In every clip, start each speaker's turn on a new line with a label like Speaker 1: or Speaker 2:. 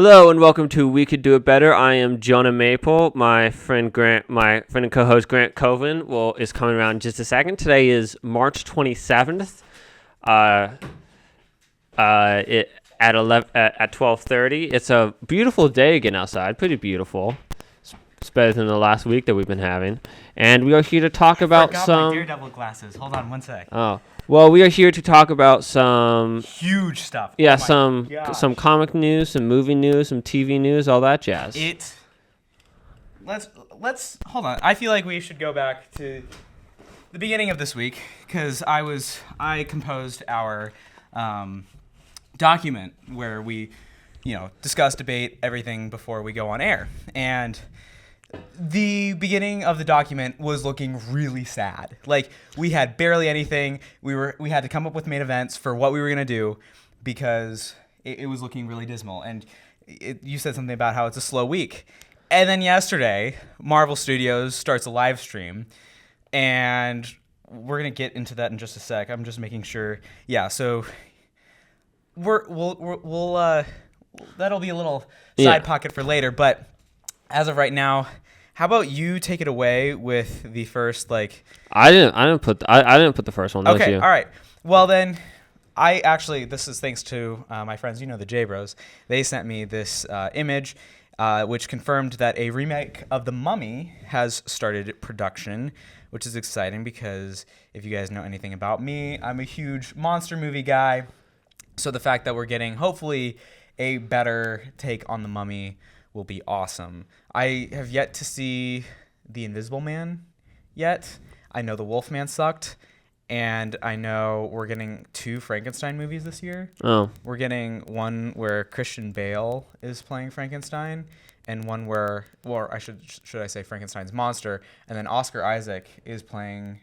Speaker 1: Hello and welcome to We Could Do It Better. I am Jonah Maple. My friend and co-host Grant Coven is coming around in just a second. Today is March 27th. At 12:30. It's a beautiful day again outside. Pretty beautiful. It's better than the last week that we've been having. And we are here to talk about some
Speaker 2: my Daredevil glasses. Hold on one sec.
Speaker 1: Oh. Well, we are here to talk about some
Speaker 2: huge stuff.
Speaker 1: Yeah, some comic news, some movie news, some TV news, all that jazz.
Speaker 2: Let's hold on. I feel like we should go back to the beginning of this week because I composed our document where we, discuss, debate everything before we go on air. And the beginning of the document was looking really sad. Like, we had barely anything. We had to come up with main events for what we were going to do because it was looking really dismal. And you said something about how it's a slow week. And then yesterday, Marvel Studios starts a live stream, and we're going to get into that in just a sec. I'm just making sure. Yeah, so we'll that'll be a little side pocket for later, but as of right now, how about you take it away with the first
Speaker 1: I didn't put the first one.
Speaker 2: Okay, all right. Well then, this is thanks to my friends, the J Bros. They sent me this image, which confirmed that a remake of The Mummy has started production, which is exciting because if you guys know anything about me, I'm a huge monster movie guy. So the fact that we're getting hopefully a better take on The Mummy will be awesome. I have yet to see The Invisible Man yet. I know The Wolfman sucked, and I know we're getting 2 Frankenstein movies this year.
Speaker 1: Oh.
Speaker 2: We're getting one where Christian Bale is playing Frankenstein, and one where, should I say Frankenstein's monster, and then Oscar Isaac is playing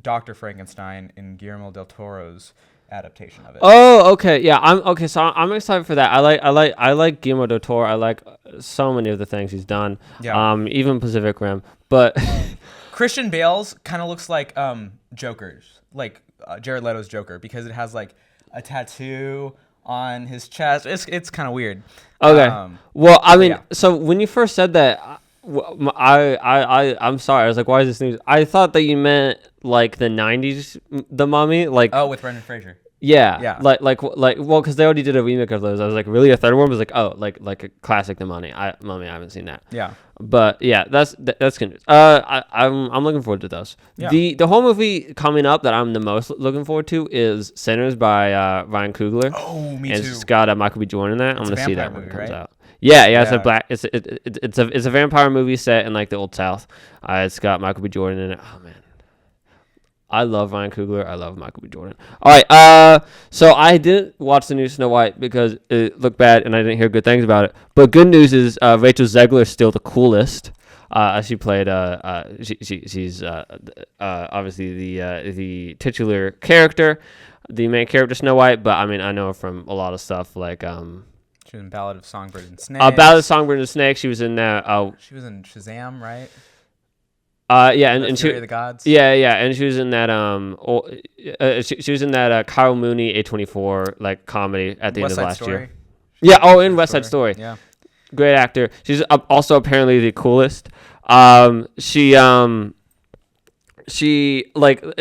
Speaker 2: Dr. Frankenstein in Guillermo del Toro's adaptation of it.
Speaker 1: Oh, okay. Yeah, I'm excited for that. I like Guillermo del Toro. I like so many of the things he's done.
Speaker 2: Yeah.
Speaker 1: Even Pacific Rim. But
Speaker 2: Christian Bale's kind of looks like Joker's, like Jared Leto's Joker, because it has like a tattoo on his chest. It's kind of weird.
Speaker 1: Okay. Well, I mean, So when you first said that, I'm sorry. I was like, why is this news? I thought that you meant like the 90s, The Mummy, like.
Speaker 2: Oh, with Brendan Fraser.
Speaker 1: Yeah. Well, because they already did a remake of those. I was like, really, a third one? Was like, oh, like a classic The Mummy. Mummy, I haven't seen that.
Speaker 2: Yeah.
Speaker 1: But yeah, that's good news. I'm looking forward to those.
Speaker 2: Yeah.
Speaker 1: The whole movie coming up that I'm the most looking forward to is Sinners by Ryan Coogler.
Speaker 2: Oh, me too.
Speaker 1: It's got Michael B. Jordan in that. I'm gonna see that when it comes
Speaker 2: right?
Speaker 1: out. Yeah. It's a vampire movie set in like the Old South. It's got Michael B. Jordan in it. Oh man, I love Ryan Coogler. I love Michael B. Jordan. All right. So I didn't watch the new Snow White because it looked bad and I didn't hear good things about it. But good news is Rachel Zegler is still the coolest. She played. She's obviously the titular character, the main character Snow White. But I mean, I know her from a lot of stuff like.
Speaker 2: She was in Ballad of Songbirds and Snakes.
Speaker 1: Ballad of Songbirds and Snakes. She was in that.
Speaker 2: She was in Shazam, right?
Speaker 1: And
Speaker 2: Fury of the Gods.
Speaker 1: Yeah, and she was in that she was in that Kyle Mooney A24 like comedy at the end of last year. Yeah, in West Side Story.
Speaker 2: Yeah,
Speaker 1: great actor. She's also apparently the coolest. She like at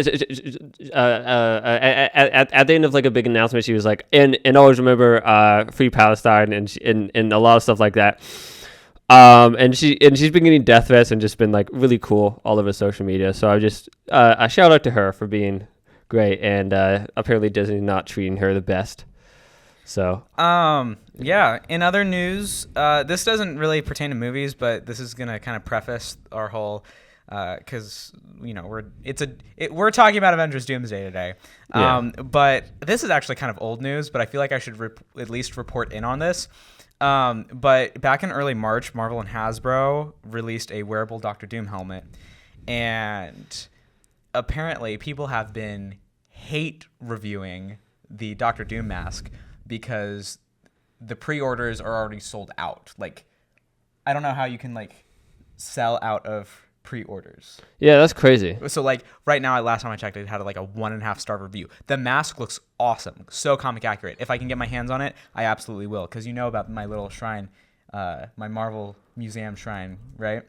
Speaker 1: the end of like a big announcement, she was like, and always remember Free Palestine and a lot of stuff like that. And she's been getting death threats and just been like really cool all over social media. So I just I shout out to her for being great, and apparently Disney's not treating her the best. So
Speaker 2: yeah. In other news, this doesn't really pertain to movies, but this is gonna kind of preface our whole because we're talking about Avengers Doomsday today. But this is actually kind of old news, but I feel like I should at least report in on this. But back in early March, Marvel and Hasbro released a wearable Doctor Doom helmet, and apparently people have been hate reviewing the Doctor Doom mask because the pre-orders are already sold out. Like, I don't know how you can like sell out of pre-orders.
Speaker 1: Yeah, that's crazy.
Speaker 2: So like right now, last time I checked, it had like a 1.5-star review. The mask looks awesome, so comic accurate. If I can get my hands on it, I absolutely will, because you know about my little shrine, my Marvel Museum shrine, right?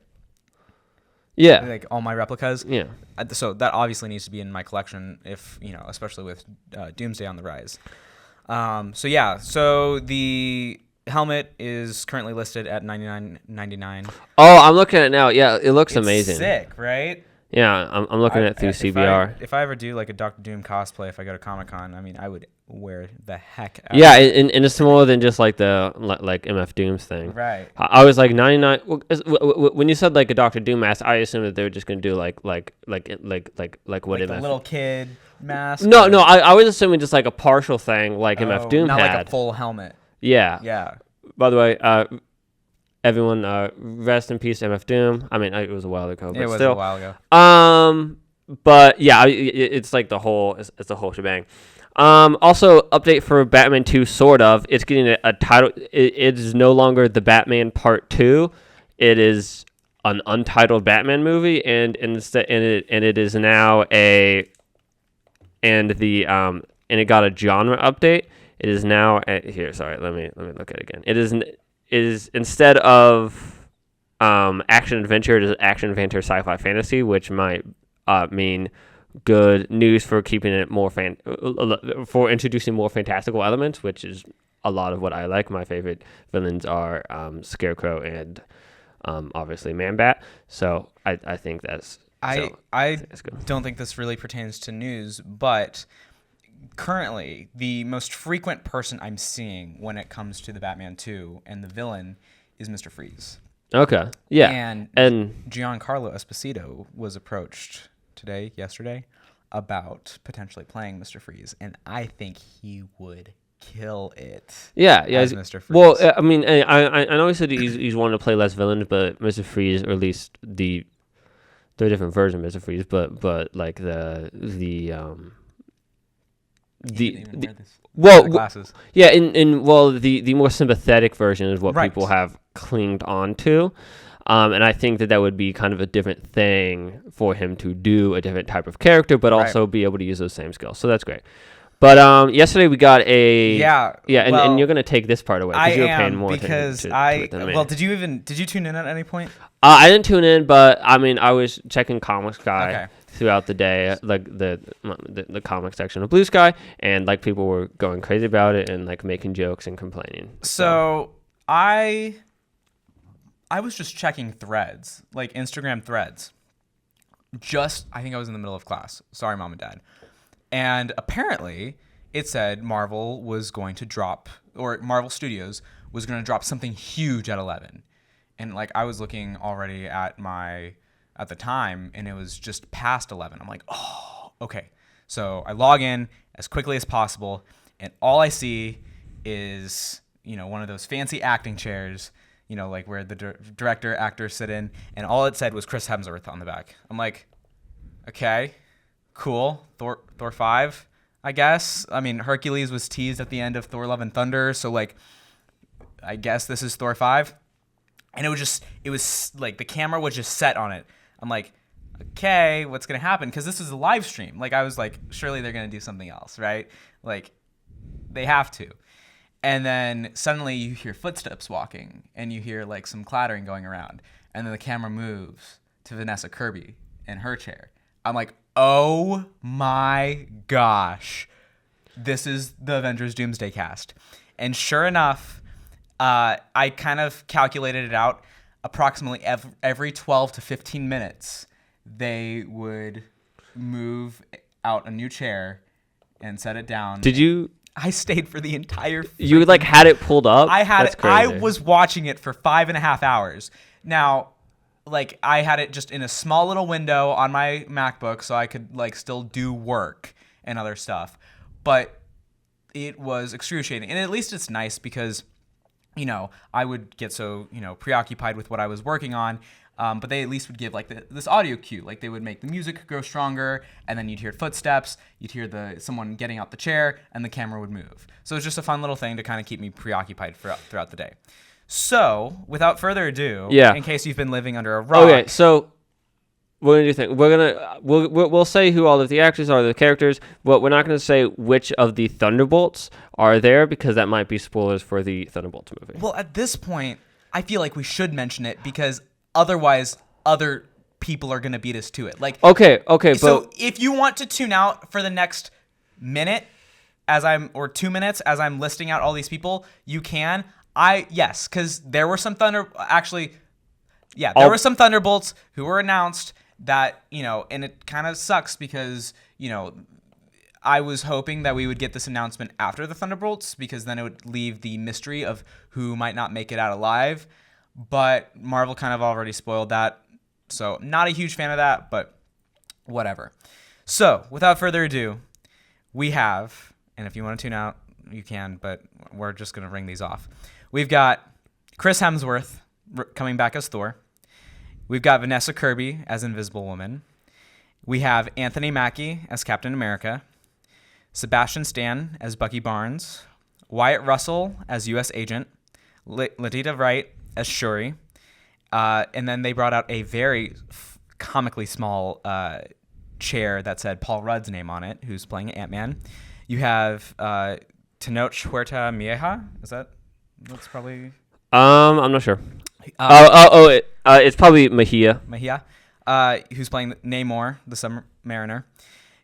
Speaker 1: Yeah.
Speaker 2: Like all my replicas.
Speaker 1: Yeah.
Speaker 2: So that obviously needs to be in my collection, if especially with Doomsday on the rise. So the helmet is currently listed at $99.99.
Speaker 1: Oh, I'm looking at it now. Yeah, it looks amazing.
Speaker 2: Sick, right?
Speaker 1: Yeah, I'm looking at it through CBR.
Speaker 2: If I ever do like a Doctor Doom cosplay, if I go to Comic-Con, I mean, I would wear the heck out.
Speaker 1: Yeah, and it's more than just like the like MF Dooms thing.
Speaker 2: Right.
Speaker 1: I was like 99. When you said like a Doctor Doom mask, I assumed that they were just gonna do like what
Speaker 2: Like
Speaker 1: MF.
Speaker 2: the little kid mask.
Speaker 1: No, I was assuming just like a partial thing like MF Doom
Speaker 2: not
Speaker 1: had.
Speaker 2: like a full helmet.
Speaker 1: Yeah.
Speaker 2: Yeah.
Speaker 1: By the way, everyone, rest in peace, MF Doom. I mean, it was a while ago, but
Speaker 2: It was
Speaker 1: still.
Speaker 2: a while ago.
Speaker 1: But yeah, it's like the whole, it's the whole shebang. Also, update for Batman 2, sort of. It's getting a title. It is no longer the Batman Part 2. It is an untitled Batman movie, and it is now and it got a genre update. It is now here. Sorry, let me look at it again. It is instead of action adventure, it is action adventure sci-fi fantasy, which might mean good news for keeping it more for introducing more fantastical elements, which is a lot of what I like. My favorite villains are Scarecrow and obviously Man-Bat. So I think that's
Speaker 2: I
Speaker 1: good.
Speaker 2: don't think this really pertains to news, but currently the most frequent person I'm seeing when it comes to the Batman 2 and the villain is Mr. Freeze.
Speaker 1: Okay. Yeah.
Speaker 2: And Giancarlo Esposito was approached yesterday, about potentially playing Mr. Freeze, and I think he would kill it.
Speaker 1: Yeah,
Speaker 2: as Mr. Freeze.
Speaker 1: Well, I mean, I know he said he's wanting to play less villains, but Mr. Freeze, or at least they're a different version of Mr. Freeze, but like the
Speaker 2: glasses.
Speaker 1: Yeah, the more sympathetic version is what people have clinged on to. And I think that would be kind of a different thing for him to do, a different type of character, but also be able to use those same skills. So that's great. But yesterday we got and you're gonna take this part away because you're paying more attention to it than me.
Speaker 2: Well, did you tune in at any point?
Speaker 1: I didn't tune in, but I mean I was checking Comics Guy throughout the day, like the comic section of Blue Sky, and like people were going crazy about it and like making jokes and complaining.
Speaker 2: So I was just checking threads, like Instagram threads. I think I was in the middle of class. Sorry, Mom and Dad. And apparently, it said Marvel Studios was going to drop something huge at 11. And like I was looking already at the time, and it was just past 11. I'm like, oh, okay. So I log in as quickly as possible, and all I see is one of those fancy acting chairs. Like where the director, actors sit in, and all it said was Chris Hemsworth on the back. I'm like, okay, cool. Thor 5, I guess. I mean, Hercules was teased at the end of Thor: Love and Thunder, so like, I guess this is Thor 5. And it was like the camera was just set on it. I'm like, okay, what's gonna happen? Because this is a live stream. Like I was like, surely they're gonna do something else, right? Like, they have to. And then suddenly you hear footsteps walking, and you hear like some clattering going around, and then the camera moves to Vanessa Kirby in her chair. I'm like, oh my gosh, this is the Avengers Doomsday cast. And sure enough, I kind of calculated it out. Approximately every 12 to 15 minutes, they would move out a new chair and set it down.
Speaker 1: Did you?
Speaker 2: I stayed for the entire.
Speaker 1: You like had it pulled up?
Speaker 2: I had it. I was watching it for 5.5 hours. Now, like I had it just in a small little window on my MacBook, so I could like still do work and other stuff. But it was excruciating, and at least it's nice because, I would get so preoccupied with what I was working on. But they at least would give like this audio cue. Like they would make the music grow stronger, and then you'd hear footsteps, you'd hear someone getting out the chair, and the camera would move. So it's just a fun little thing to kind of keep me preoccupied throughout the day. So without further ado, in case you've been living under a rock.
Speaker 1: Okay, so What do you think? We'll say who all of the actors are, the characters, but we're not gonna say which of the Thunderbolts are there because that might be spoilers for the Thunderbolts movie.
Speaker 2: Well, at this point, I feel like we should mention it because otherwise, other people are gonna beat us to it. Like,
Speaker 1: Okay,
Speaker 2: so
Speaker 1: but
Speaker 2: if you want to tune out for the next minute, or 2 minutes as I'm listing out all these people, you can. Yes, because there were some there were some Thunderbolts who were announced that, and it kind of sucks because, I was hoping that we would get this announcement after the Thunderbolts because then it would leave the mystery of who might not make it out alive. But Marvel kind of already spoiled that. So not a huge fan of that, but whatever. So without further ado, we have, and if you want to tune out, you can, but we're just going to ring these off. We've got Chris Hemsworth coming back as Thor. We've got Vanessa Kirby as Invisible Woman. We have Anthony Mackie as Captain America. Sebastian Stan as Bucky Barnes. Wyatt Russell as U.S. Agent. Letitia Wright as Shuri. And then they brought out a very comically small chair that said Paul Rudd's name on it, who's playing Ant-Man. You have Tenoch Huerta Mieja. That's probably...
Speaker 1: I'm not sure. It's probably Mejia.
Speaker 2: Who's playing Namor, the Submariner.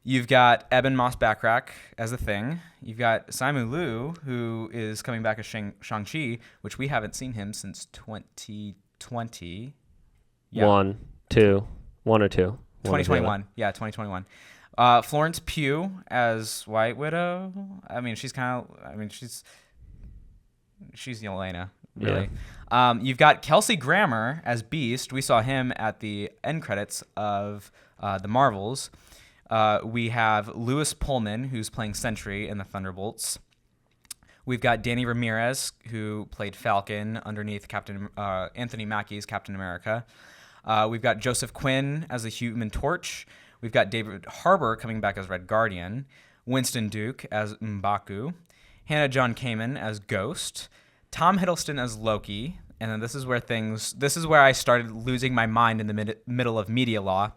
Speaker 2: You've got Eben Moss-Backrack as the Thing. You've got Simu Liu, who is coming back as Shang-Chi, which we haven't seen him since 2020. Yeah.
Speaker 1: One or two.
Speaker 2: 2021. Yeah, 2021. Florence Pugh as White Widow. She's Yelena, really. Yeah. You've got Kelsey Grammer as Beast. We saw him at the end credits of the Marvels. We have Louis Pullman, who's playing Sentry in the Thunderbolts. We've got Danny Ramirez, who played Falcon underneath Anthony Mackie's Captain America. We've got Joseph Quinn as the Human Torch. We've got David Harbour coming back as Red Guardian. Winston Duke as M'Baku. Hannah John Kamen as Ghost. Tom Hiddleston as Loki. And then this is where I started losing my mind in the middle of media law.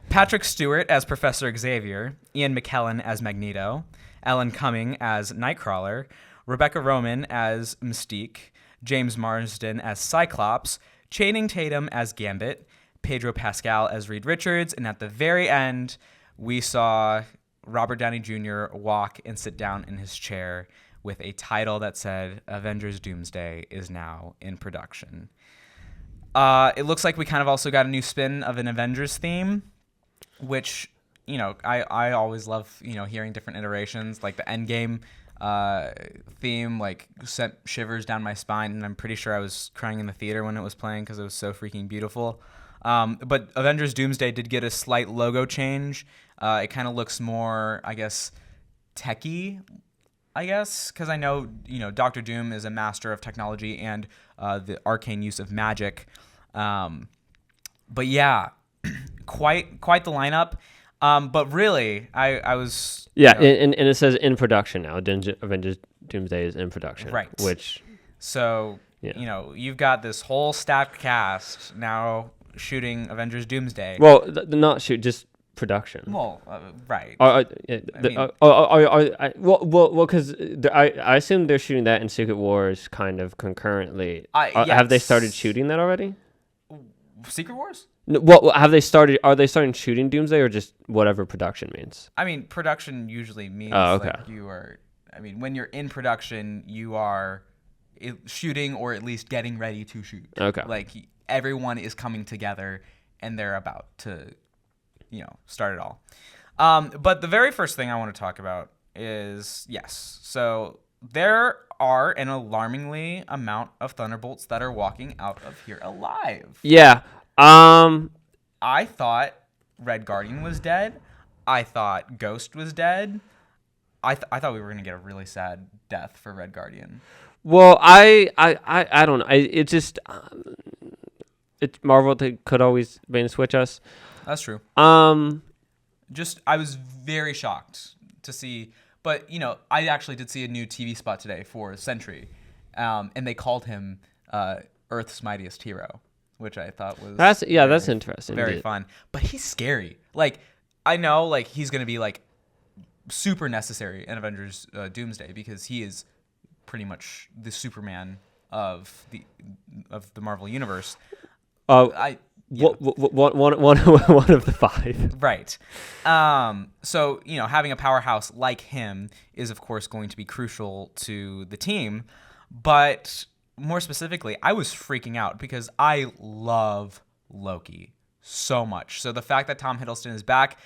Speaker 2: Patrick Stewart as Professor Xavier. Ian McKellen as Magneto. Ellen Cumming as Nightcrawler. Rebecca Roman as Mystique. James Marsden as Cyclops. Channing Tatum as Gambit. Pedro Pascal as Reed Richards. And at the very end, we saw Robert Downey Jr. walk and sit down in his chair with a title that said Avengers Doomsday is now in production. It looks like we kind of also got a new spin of an Avengers theme, which, I always love, hearing different iterations. Like the Endgame theme, sent shivers down my spine, and I'm pretty sure I was crying in the theater when it was playing because it was so freaking beautiful. But Avengers Doomsday did get a slight logo change. It kind of looks more, I guess, techie, because I know, Doctor Doom is a master of technology and the arcane use of magic. But yeah, quite the lineup. But really, I was...
Speaker 1: Yeah, and it says in production now. Avengers Doomsday is in production.
Speaker 2: Right. So, you've got this whole stacked cast now shooting Avengers Doomsday.
Speaker 1: Well, not shoot, just production.
Speaker 2: Well, right.
Speaker 1: Because I assume they're shooting that in Secret Wars kind of concurrently.
Speaker 2: Yes.
Speaker 1: Have they started shooting that already?
Speaker 2: Secret Wars?
Speaker 1: No, well, are they starting shooting Doomsday or just whatever production means?
Speaker 2: Production usually means you are. When you're in production, you are shooting or at least getting ready to shoot.
Speaker 1: Okay.
Speaker 2: Everyone is coming together and they're about to, start it all. But the very first thing I want to talk about is, yes, so there are an alarmingly amount of Thunderbolts that are walking out of here alive.
Speaker 1: Yeah.
Speaker 2: I thought Red Guardian was dead. I thought Ghost was dead. I thought we were gonna get a really sad death for Red Guardian.
Speaker 1: Well, I don't know. It just it's Marvel. They could always switch us.
Speaker 2: That's true. I was very shocked to see, but I actually did see a new TV spot today for Sentry, and they called him Earth's mightiest hero, which I thought was
Speaker 1: that's interesting.
Speaker 2: Very fun. But he's scary. Like, I know, like, he's gonna be like super necessary in Avengers Doomsday because he is pretty much the Superman of the Marvel universe.
Speaker 1: One of the five.
Speaker 2: Right. So, having a powerhouse like him is, of course, going to be crucial to the team. But more specifically, I was freaking out because I love Loki so much. So the fact that Tom Hiddleston is back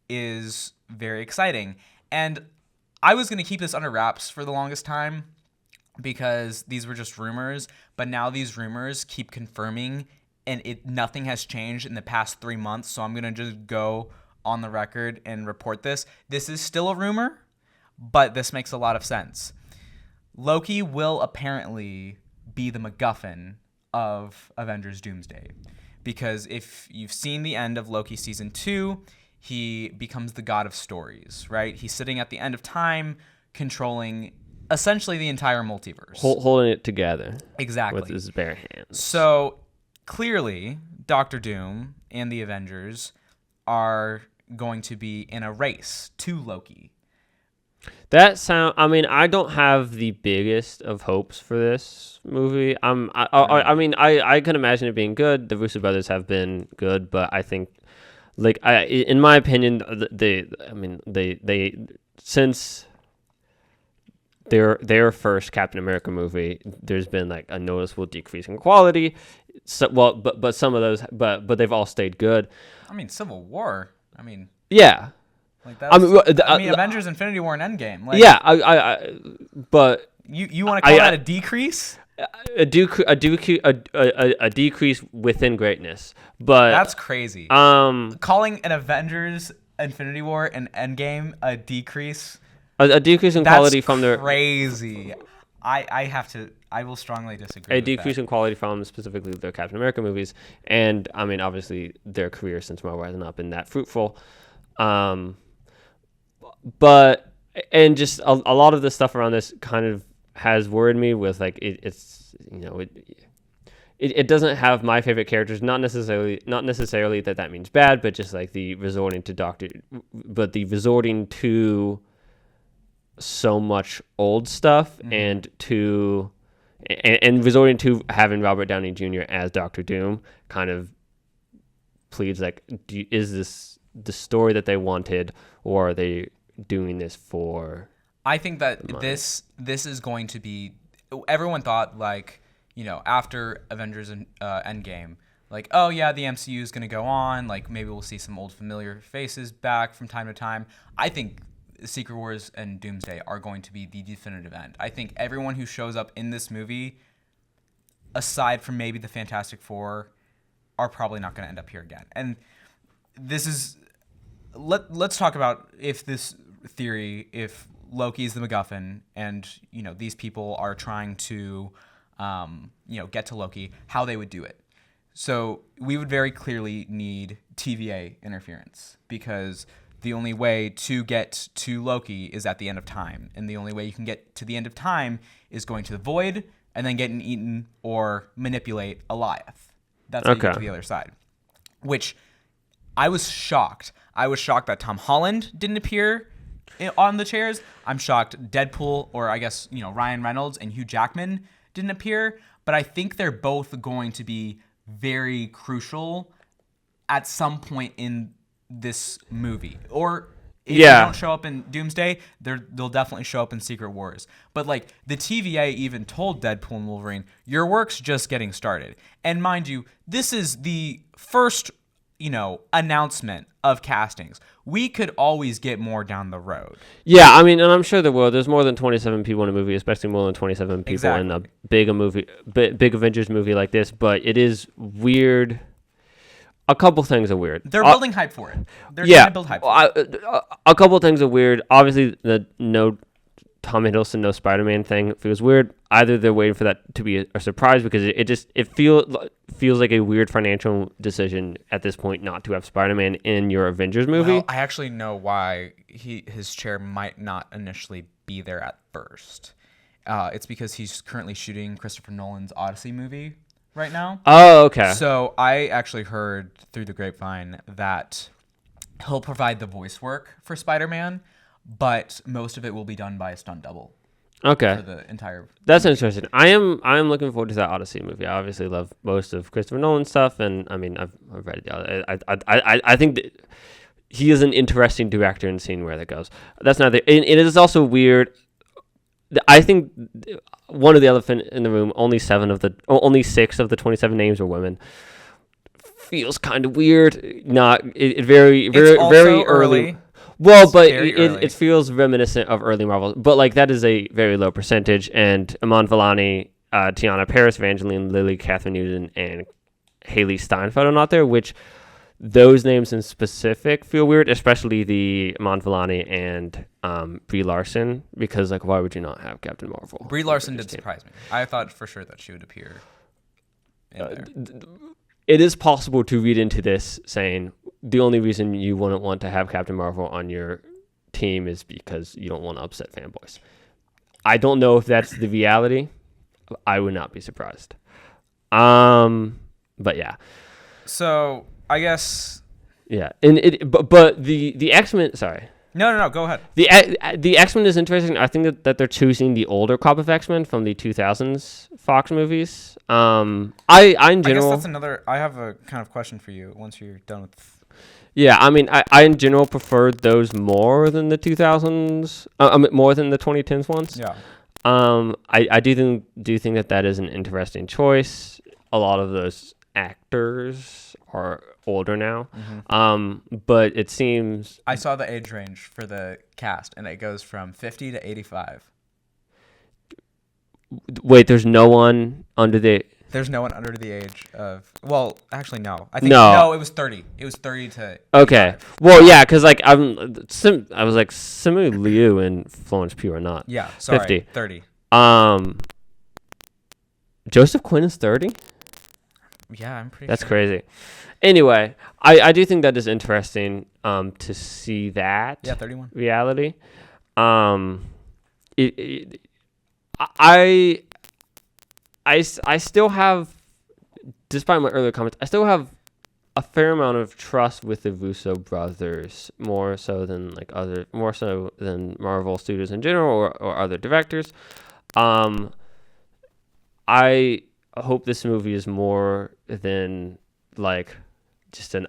Speaker 2: is very exciting. And I was going to keep this under wraps for the longest time because these were just rumors. But now these rumors keep confirming, and nothing has changed in the past 3 months. So I'm going to just go on the record and report this. This is still a rumor, but this makes a lot of sense. Loki will apparently be the MacGuffin of Avengers Doomsday. Because if you've seen the end of Loki Season 2, he becomes the god of stories, right? He's sitting at the end of time, controlling essentially the entire multiverse.
Speaker 1: Holding it together.
Speaker 2: Exactly.
Speaker 1: With his bare hands.
Speaker 2: So, clearly, Doctor Doom and the Avengers are going to be in a race to Loki.
Speaker 1: I don't have the biggest of hopes for this movie. I can imagine it being good. The Russo brothers have been good, but I think, in my opinion, they since their first Captain America movie, there's been like a noticeable decrease in quality. So, but some of those, but they've all stayed good.
Speaker 2: Civil War.
Speaker 1: Yeah.
Speaker 2: Like that's, Avengers: Infinity War and Endgame. Like,
Speaker 1: yeah, but
Speaker 2: you want to call that a decrease?
Speaker 1: A decrease within greatness, but
Speaker 2: that's crazy. Calling an Avengers: Infinity War and Endgame a decrease,
Speaker 1: a decrease in quality from their
Speaker 2: crazy. I will strongly disagree.
Speaker 1: A decrease in quality from specifically their Captain America movies, and obviously their career since Marvel has not been that fruitful. But just a lot of the stuff around this kind of has worried me with like it doesn't have my favorite characters, not necessarily that means bad, but just like the resorting to so much old stuff, and resorting to having Robert Downey Jr. as Doctor Doom kind of pleads like, is this the story that they wanted, or are they doing this for?
Speaker 2: I think that this is going to be. Everyone thought after Avengers and Endgame, oh yeah, the MCU is going to go on. Maybe we'll see some old familiar faces back from time to time. I think Secret Wars and Doomsday are going to be the definitive end. I think everyone who shows up in this movie, aside from maybe the Fantastic Four, are probably not going to end up here again. And this is. Let's talk about if Loki is the MacGuffin and these people are trying to get to Loki, how they would do it. So we would very clearly need TVA interference, because the only way to get to Loki is at the end of time, and the only way you can get to the end of time is going to the void and then getting eaten or manipulate Alioth. That's how you get to the other side. Which I was shocked. I was shocked that Tom Holland didn't appear on the chairs. I'm shocked Deadpool, or I guess, Ryan Reynolds and Hugh Jackman didn't appear. But I think they're both going to be very crucial at some point in this movie. Or if they don't show up in Doomsday, they'll definitely show up in Secret Wars. But the TVA even told Deadpool and Wolverine, your work's just getting started. And mind you, this is the first announcement of castings. We could always get more down the road.
Speaker 1: Yeah, and I'm sure there will. There's more than 27 people in a movie, especially more than 27 people in a big Avengers movie like this. But it is weird. A couple things are weird.
Speaker 2: They're building hype for it. They're trying to build hype for it.
Speaker 1: A couple things are weird. Obviously, the no Tom Hiddleston, no Spider-Man thing feels weird. Either they're waiting for that to be a surprise, because it feels like a weird financial decision at this point not to have Spider-Man in your Avengers movie.
Speaker 2: Well, I actually know why his chair might not initially be there at first. It's because he's currently shooting Christopher Nolan's Odyssey movie right now.
Speaker 1: Oh, okay.
Speaker 2: So I actually heard through the grapevine that he'll provide the voice work for Spider-Man, but most of it will be done by a stunt double.
Speaker 1: Okay.
Speaker 2: For the entire
Speaker 1: That's
Speaker 2: movie.
Speaker 1: interesting. I am looking forward to that Odyssey movie. I obviously love most of Christopher Nolan stuff, and I mean I've read it. I think that he is an interesting director, and seeing where that goes. That's not the. It is also weird. I think one of the elephant in the room. Only 6 of the 27 names are women. Feels kind of weird. Not it very very early. Well,
Speaker 2: It's
Speaker 1: but
Speaker 2: very early.
Speaker 1: it feels reminiscent of early Marvel. But like that is a very low percentage. And Iman Vellani, Tiana Paris, Evangeline Lilly, Catherine Newton, and Haley Steinfeld are not there, which those names in specific feel weird, especially the Iman Vellani and Brie Larson, because like why would you not have Captain Marvel?
Speaker 2: Brie Larson did surprise me. I thought for sure that she would appear in there.
Speaker 1: It is possible to read into this saying the only reason you wouldn't want to have Captain Marvel on your team is because you don't want to upset fanboys. I don't know if that's the reality. I would not be surprised. But yeah.
Speaker 2: So I guess.
Speaker 1: Yeah, and but the X-Men. Sorry.
Speaker 2: No. Go ahead.
Speaker 1: The X-Men is interesting. I think that they're choosing the older crop of X-Men from the 2000s Fox movies. I in general.
Speaker 2: I guess that's another. I have a kind of question for you once you're done with.
Speaker 1: Yeah, I mean, I in general preferred those more than the 2000s. More than the 2010s ones.
Speaker 2: Yeah.
Speaker 1: I do think that is an interesting choice. A lot of those actors are older now.
Speaker 2: Mm-hmm.
Speaker 1: But it seems
Speaker 2: I saw the age range for the cast, and it goes from 50 to 85.
Speaker 1: Wait, there's no one under the.
Speaker 2: There's no one under the age of. Well, actually, no. I think
Speaker 1: No.
Speaker 2: It was 30. It was 30 to.
Speaker 1: Okay.
Speaker 2: 85.
Speaker 1: Well, yeah, because like I was like Simu Liu and Florence Pugh are not.
Speaker 2: Yeah. Sorry.
Speaker 1: 50.
Speaker 2: 30.
Speaker 1: Joseph Quinn is 30.
Speaker 2: Yeah, I'm pretty.
Speaker 1: That's
Speaker 2: sure.
Speaker 1: crazy. Anyway, I do think that is interesting to see that.
Speaker 2: Yeah, 31.
Speaker 1: Reality. I still have, despite my earlier comments, I still have a fair amount of trust with the Russo brothers, more so than Marvel Studios in general or other directors. I hope this movie is more than like just an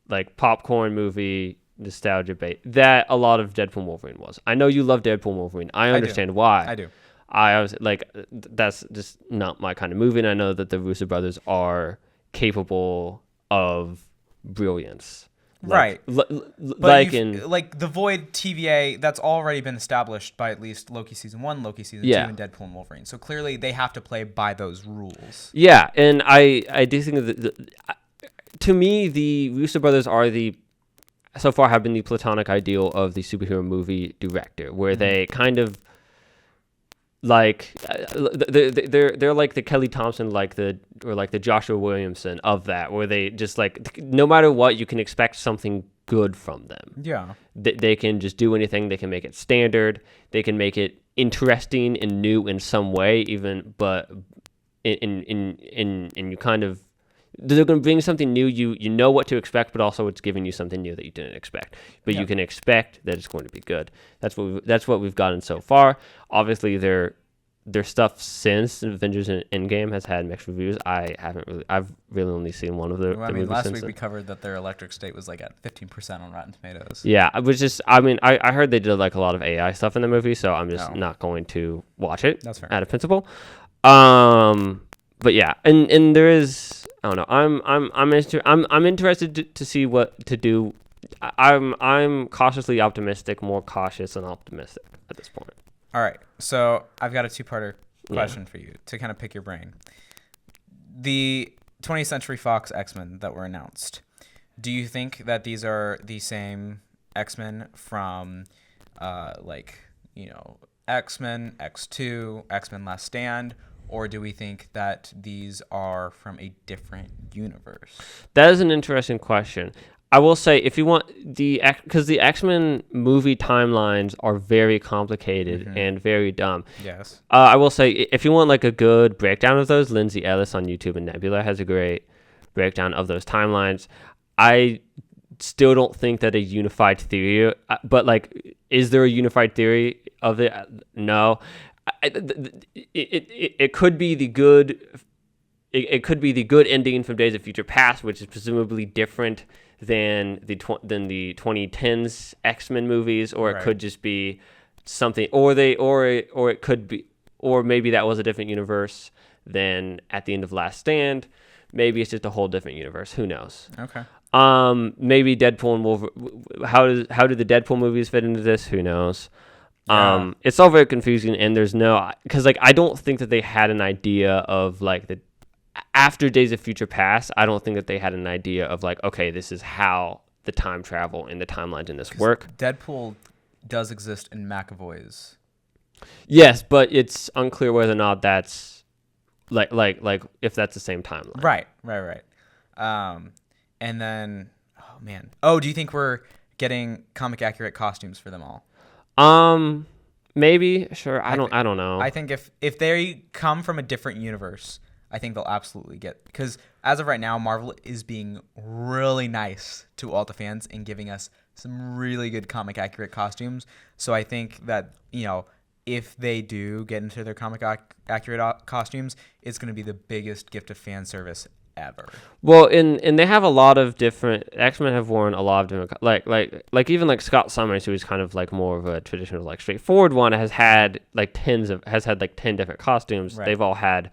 Speaker 1: like popcorn movie nostalgia bait that a lot of Deadpool and Wolverine was. I know you love Deadpool and Wolverine. I understand why.
Speaker 2: I do.
Speaker 1: I was like, that's just not my kind of movie, and I know that the Russo brothers are capable of brilliance.
Speaker 2: Right.
Speaker 1: Like
Speaker 2: the Void TVA, that's already been established by at least Loki season 1, Loki season 2, and Deadpool and Wolverine. So clearly they have to play by those rules.
Speaker 1: Yeah, and I do think that to me the Russo brothers are so far have been the platonic ideal of the superhero movie director, where they kind of like they're like the Kelly Thompson, or the Joshua Williamson of that, where they just like no matter what you can expect something good from them.
Speaker 2: Yeah,
Speaker 1: they can just do anything. They can make it standard. They can make it interesting and new in some way, even but in you kind of. They're going to bring something new. You know what to expect, but also it's giving you something new that you didn't expect. But you can expect that it's going to be good. That's what we've gotten so far. Obviously, their stuff since Avengers and Endgame has had mixed reviews. I've really only seen one of the.
Speaker 2: Well,
Speaker 1: the movies
Speaker 2: last
Speaker 1: since
Speaker 2: week
Speaker 1: then.
Speaker 2: we covered that their Electric State was like at 15% on Rotten Tomatoes.
Speaker 1: Yeah, I was just. I mean, I heard they did like a lot of AI stuff in the movie, so I'm just not going to watch it.
Speaker 2: That's fair.
Speaker 1: Out of principle. But yeah, and there is. I don't know. I'm interested to see what to do. I'm cautiously optimistic, more cautious than optimistic at this point.
Speaker 2: All right, so I've got a two-parter question for you to kind of pick your brain. The 20th Century Fox X-Men that were announced. Do you think that these are the same X-Men from, X-Men, X2, X-Men Last Stand? Or do we think that these are from a different universe?
Speaker 1: That is an interesting question. I will say, if you want because the X-Men movie timelines are very complicated and very dumb.
Speaker 2: Yes.
Speaker 1: I will say, if you want like a good breakdown of those, Lindsay Ellis on YouTube and Nebula has a great breakdown of those timelines. I still don't think that a unified theory, but like, is there a unified theory of it? No. It could be the good. It could be the good ending from Days of Future Past, which is presumably different than the 2010s X-Men movies, or it could just be something, or it could be, or maybe that was a different universe than at the end of Last Stand. Maybe it's just a whole different universe. Who knows?
Speaker 2: Okay.
Speaker 1: Maybe Deadpool and Wolverine. How do the Deadpool movies fit into this? Who knows?
Speaker 2: Yeah.
Speaker 1: It's all very confusing, and there's no, because like I don't think that they had an idea of like the after Days of Future Past. I don't think that they had an idea of like, okay, this is how the time travel and the timelines in this work.
Speaker 2: Deadpool does exist in McAvoy's.
Speaker 1: Yes, but it's unclear whether or not that's like if that's the same timeline.
Speaker 2: Right. And then, oh man. Oh, do you think we're getting comic accurate costumes for them all?
Speaker 1: Maybe, sure. I don't know.
Speaker 2: I think if they come from a different universe, I think they'll absolutely get, because as of right now, Marvel is being really nice to all the fans and giving us some really good comic accurate costumes. So I think that, if they do get into their comic accurate costumes, it's going to be the biggest gift of fan service ever.
Speaker 1: Well, and they have a lot of different, X-Men have worn a lot of different, like even like Scott Summers, who is kind of like more of a traditional, like straightforward one, has had like 10 different costumes. Right. They've all had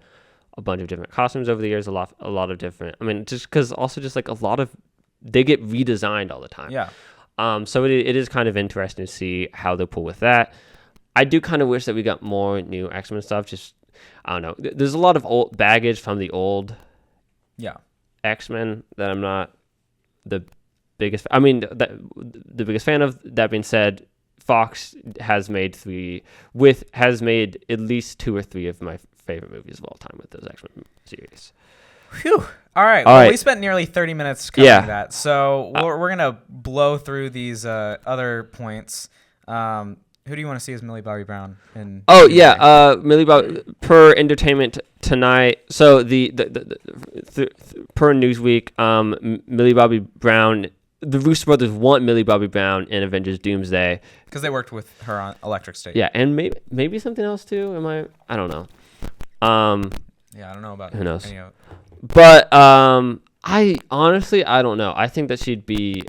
Speaker 1: a bunch of different costumes over the years, a lot of different, I mean, just because also just like a lot of, they get redesigned all the time.
Speaker 2: Yeah.
Speaker 1: So it is kind of interesting to see how they pull with that. I do kind of wish that we got more new X-Men stuff. Just, I don't know. There's a lot of old baggage from the old X-Men that I'm not the biggest, the biggest fan of. That being said, Fox has made at least 2 or 3 of my favorite movies of all time with those X-Men series.
Speaker 2: Whew. All right. Well, we spent nearly 30 minutes covering that. So we're going to blow through these other points. Who do you want to see as Millie Bobby Brown?
Speaker 1: Millie Bobby, per Entertainment Tonight. So the per Newsweek, Millie Bobby Brown, the Russo brothers want Millie Bobby Brown in Avengers Doomsday
Speaker 2: because they worked with her on Electric State.
Speaker 1: Yeah, and maybe something else too. I don't know.
Speaker 2: I don't know about
Speaker 1: who knows. But I honestly don't know. I think that she'd be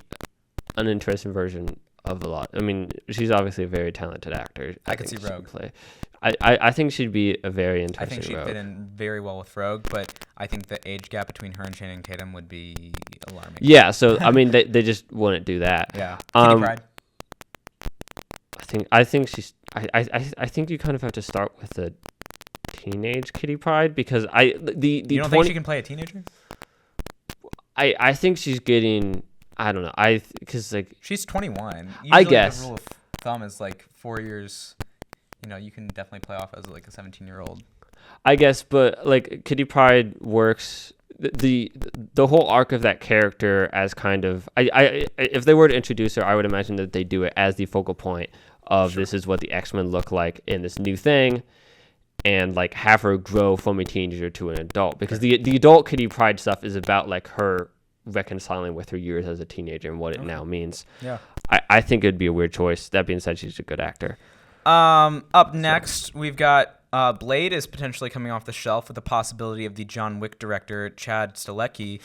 Speaker 1: an interesting version of a lot. I mean, she's obviously a very talented actor.
Speaker 2: I could see Rogue
Speaker 1: play. I think she'd be a very interesting.
Speaker 2: I think she'd fit in very well with Rogue, but I think the age gap between her and Channing Tatum would be alarming.
Speaker 1: Yeah, so I mean, they just wouldn't do that.
Speaker 2: Yeah. Kitty Pryde.
Speaker 1: I think she's. I think you kind of have to start with the teenage Kitty Pryde, because the
Speaker 2: you don't think she can play a teenager?
Speaker 1: I think she's getting. I don't know. Because like
Speaker 2: she's 21. Usually
Speaker 1: I guess
Speaker 2: the rule of thumb is like 4 years. You can definitely play off as like a 17-year-old.
Speaker 1: I guess, but like Kitty Pryde works. The whole arc of that character as kind of if they were to introduce her, I would imagine that they do it as the focal point of This is what the X-Men look like in this new thing, and like have her grow from a teenager to an adult, because the adult Kitty Pryde stuff is about like her reconciling with her years as a teenager and what it now means.
Speaker 2: Yeah.
Speaker 1: I think it'd be a weird choice. That being said, she's a good actor.
Speaker 2: Up next, we've got Blade is potentially coming off the shelf with the possibility of the John Wick director Chad Stahelski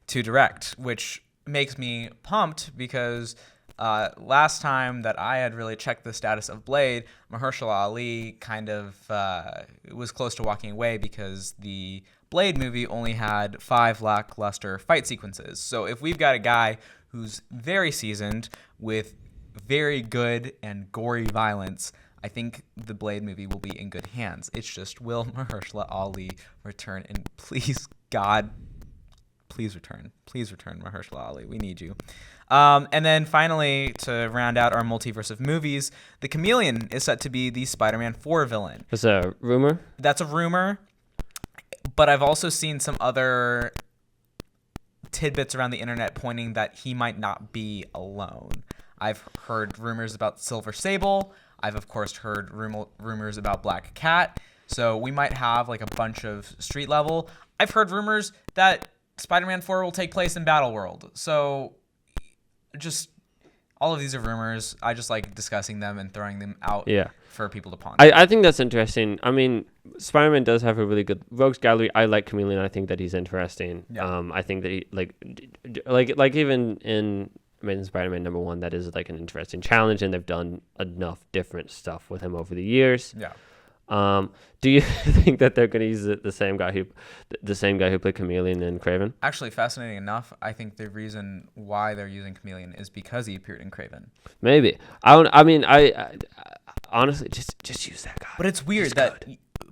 Speaker 2: to direct, which makes me pumped because last time that I had really checked the status of Blade, Mahershala Ali kind of was close to walking away because the Blade movie only had 5 lackluster fight sequences. So if we've got a guy who's very seasoned with very good and gory violence, I think the Blade movie will be in good hands. It's just, will Mahershala Ali return? And please, God, please return. Please return, Mahershala Ali. We need you. And then finally, to round out our multiverse of movies, the Chameleon is set to be the Spider-Man 4 villain.
Speaker 1: That's a rumor?
Speaker 2: That's a rumor. But I've also seen some other tidbits around the internet pointing that he might not be alone. I've heard rumors about Silver Sable. I've, of course, heard rumors about Black Cat. So we might have like a bunch of street level. I've heard rumors that Spider-Man 4 will take place in Battle World. So just all of these are rumors. I just like discussing them and throwing them out for people to ponder.
Speaker 1: I think that's interesting. I mean, Spider-Man does have a really good Rogues Gallery. I like Chameleon. I think that he's interesting.
Speaker 2: Yeah.
Speaker 1: I think that he like even in Amazing Spider-Man #1, that is like an interesting challenge, and they've done enough different stuff with him over the years.
Speaker 2: Yeah.
Speaker 1: Do you think that they're going to use the same guy who played Chameleon in Kraven?
Speaker 2: Actually, fascinating enough, I think the reason why they're using Chameleon is because he appeared in Kraven.
Speaker 1: Maybe. I honestly just use that guy.
Speaker 2: But it's weird that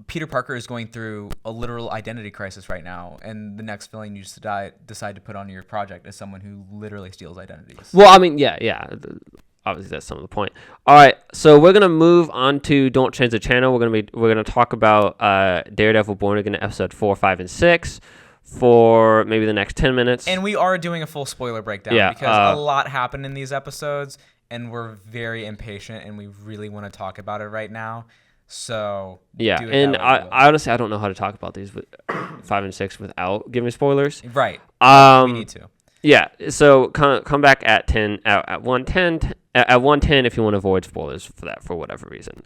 Speaker 2: Peter Parker is going through a literal identity crisis right now, and the next villain you decide to put on your project is someone who literally steals identities.
Speaker 1: Well, I mean, yeah. Obviously, that's some of the point. All right, so we're gonna move on to Don't Change the Channel. We're gonna talk about Daredevil: Born Again episode 4, 5, and 6 for maybe the next 10 minutes.
Speaker 2: And we are doing a full spoiler breakdown because a lot happened in these episodes, and we're very impatient, and we really want to talk about it right now. So
Speaker 1: yeah, and I honestly I don't know how to talk about these with 5 and 6 without giving spoilers.
Speaker 2: Right. We need to.
Speaker 1: Yeah. So come back at 10 at 110 at 110 if you want to avoid spoilers for that for whatever reason.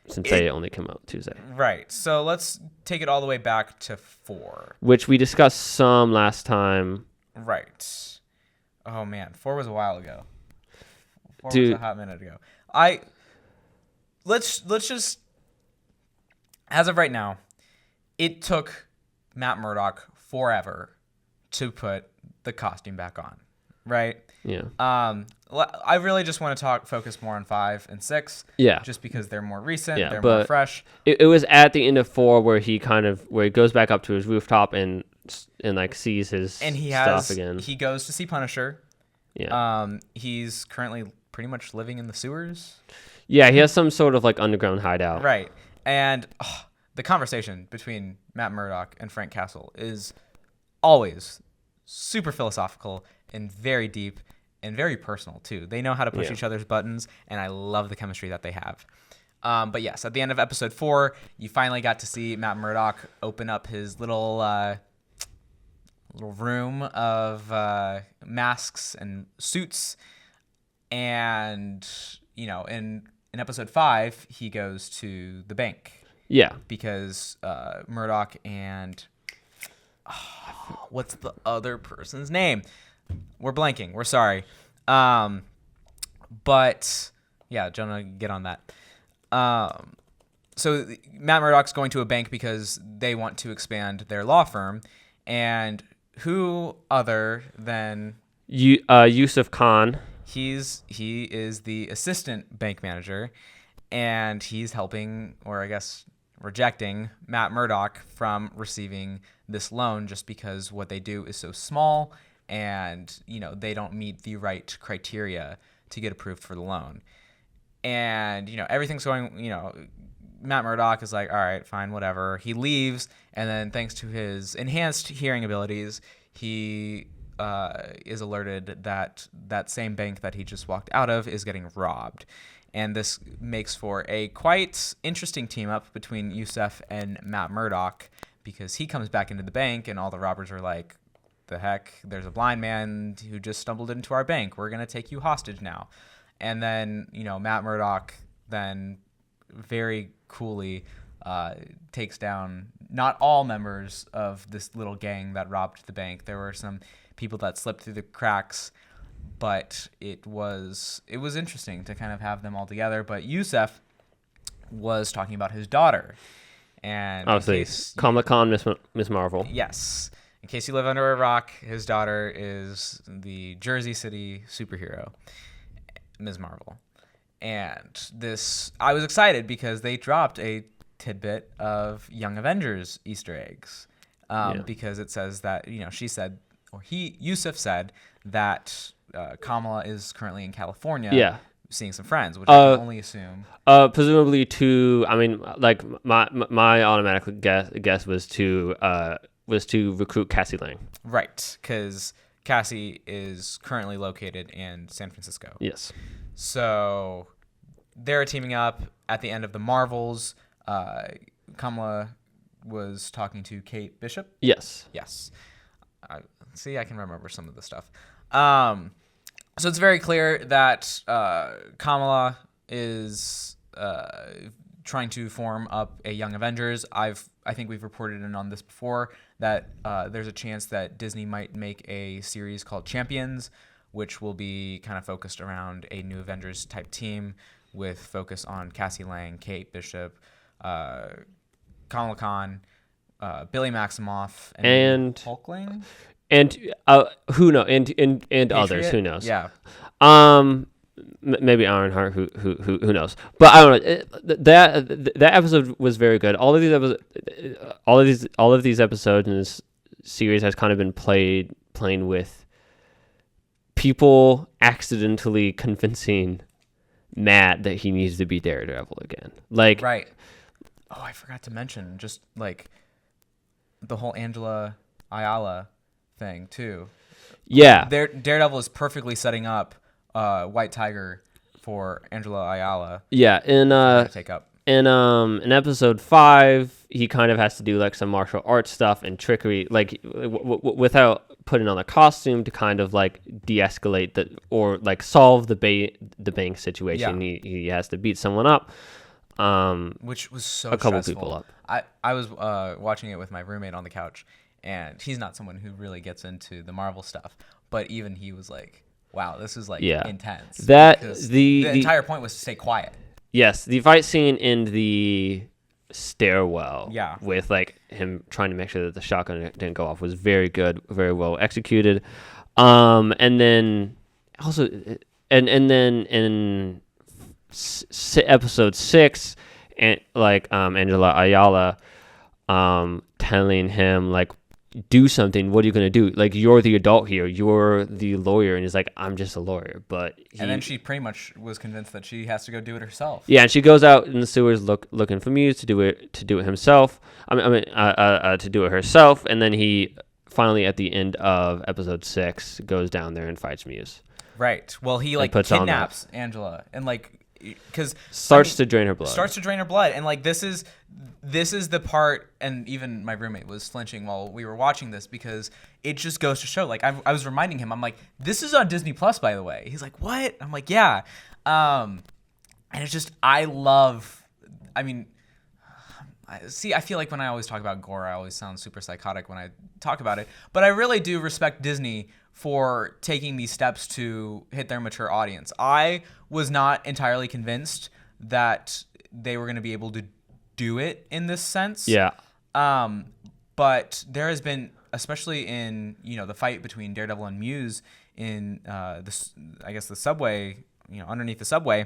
Speaker 1: Since they only came out Tuesday.
Speaker 2: Right. So let's take it all the way back to 4,
Speaker 1: which we discussed some last time.
Speaker 2: Right. Oh man, 4 was a while ago. 4
Speaker 1: Dude.
Speaker 2: was a hot minute ago. Let's just, as of right now, it took Matt Murdock forever to put the costume back on, right?
Speaker 1: Yeah.
Speaker 2: I really just want to focus more on 5 and 6.
Speaker 1: Yeah.
Speaker 2: Just because they're more recent,
Speaker 1: Yeah,
Speaker 2: they're
Speaker 1: but
Speaker 2: more fresh.
Speaker 1: It was at the end of 4 where he goes back up to his rooftop and like sees his stuff again.
Speaker 2: He goes to see Punisher.
Speaker 1: Yeah.
Speaker 2: He's currently pretty much living in the sewers.
Speaker 1: Yeah, he has some sort of like underground hideout.
Speaker 2: Right. And the conversation between Matt Murdock and Frank Castle is always super philosophical and very deep and very personal too. They know how to push each other's buttons, and I love the chemistry that they have. But yes, at the end of episode 4, you finally got to see Matt Murdock open up his little room of masks and suits, and in episode 5, he goes to the bank.
Speaker 1: Yeah.
Speaker 2: Because Murdock and what's the other person's name? We're blanking. We're sorry. But yeah, Jonah, get on that. So Matt Murdock's going to a bank because they want to expand their law firm, and who other than
Speaker 1: Yusuf Khan?
Speaker 2: He is the assistant bank manager, and he's helping, or I guess rejecting, Matt Murdock from receiving this loan just because what they do is so small, and they don't meet the right criteria to get approved for the loan. And everything's going. Matt Murdock is like, all right, fine, whatever. He leaves, and then thanks to his enhanced hearing abilities, he is alerted that that same bank that he just walked out of is getting robbed. And this makes for a quite interesting team up between Yusuf and Matt Murdock, because he comes back into the bank and all the robbers are like, the heck, there's a blind man who just stumbled into our bank. We're going to take you hostage now. And then, Matt Murdock then very coolly takes down not all members of this little gang that robbed the bank. There were some people that slipped through the cracks, but it was interesting to kind of have them all together. But Yusuf was talking about his daughter, and
Speaker 1: Kamala Khan, Miss Marvel.
Speaker 2: Yes, in case you live under a rock, his daughter is the Jersey City superhero, Ms. Marvel. And I was excited because they dropped a tidbit of Young Avengers Easter eggs, because it says that she said, or Yusuf said that Kamala is currently in California, seeing some friends, which I can only assume.
Speaker 1: Presumably to, I mean, like my automatic guess was to was to recruit Cassie Lang.
Speaker 2: Right, because Cassie is currently located in San Francisco.
Speaker 1: Yes.
Speaker 2: So they're teaming up at the end of the Marvels. Kamala was talking to Kate Bishop.
Speaker 1: Yes.
Speaker 2: Yes. See, I can remember some of the stuff. So it's very clear that Kamala is trying to form up a Young Avengers. I think we've reported in on this before that there's a chance that Disney might make a series called Champions, which will be kind of focused around a new Avengers type team with focus on Cassie Lang, Kate Bishop, Kamala Khan, Billy Maximoff, and Hulkling.
Speaker 1: And who knows? And others, who knows?
Speaker 2: Yeah.
Speaker 1: Maybe Ironheart. Who knows? But I don't know. That episode was very good. All of these episodes in this series has kind of been playing with people accidentally convincing Matt that he needs to be Daredevil again. Like,
Speaker 2: right. Oh, I forgot to mention just like the whole Angela Ayala thing too.
Speaker 1: Yeah.
Speaker 2: Daredevil is perfectly setting up White Tiger for Angela Ayala.
Speaker 1: Yeah,
Speaker 2: to take up.
Speaker 1: In episode 5, he kind of has to do like some martial arts stuff and trickery, like without putting on a costume to kind of like de-escalate or like solve the bank situation. Yeah. He has to beat someone up.
Speaker 2: Which was so
Speaker 1: a couple
Speaker 2: stressful.
Speaker 1: people up.
Speaker 2: I was watching it with my roommate on the couch, and he's not someone who really gets into the Marvel stuff, but even he was like, wow, this is like intense. The entire point was to stay quiet.
Speaker 1: Yes, the fight scene in the stairwell with like him trying to make sure that the shotgun didn't go off was very good, very well executed. And then also and then in episode 6, and like Angela Ayala telling him like, do something. What are you going to do? Like, you're the adult here. You're the lawyer. And he's like, I'm just a lawyer. And
Speaker 2: then she pretty much was convinced that she has to go do it herself.
Speaker 1: Yeah, and she goes out in the sewers looking for Muse to do it himself. To do it herself. And then he finally, at the end of episode 6, goes down there and fights Muse.
Speaker 2: Right. Well, he like kidnaps Angela and like
Speaker 1: starts to drain her blood.
Speaker 2: And like this is the part, and even my roommate was flinching while we were watching this because it just goes to show. Like I was reminding him, I'm like, this is on Disney Plus, by the way. He's like, what? I'm like, yeah. And it's just I feel like when I always talk about gore, I always sound super psychotic when I talk about it. But I really do respect Disney for taking these steps to hit their mature audience. I was not entirely convinced that they were going to be able to do it in this sense.
Speaker 1: Yeah.
Speaker 2: But there has been, especially in the fight between Daredevil and Muse in the subway, underneath the subway.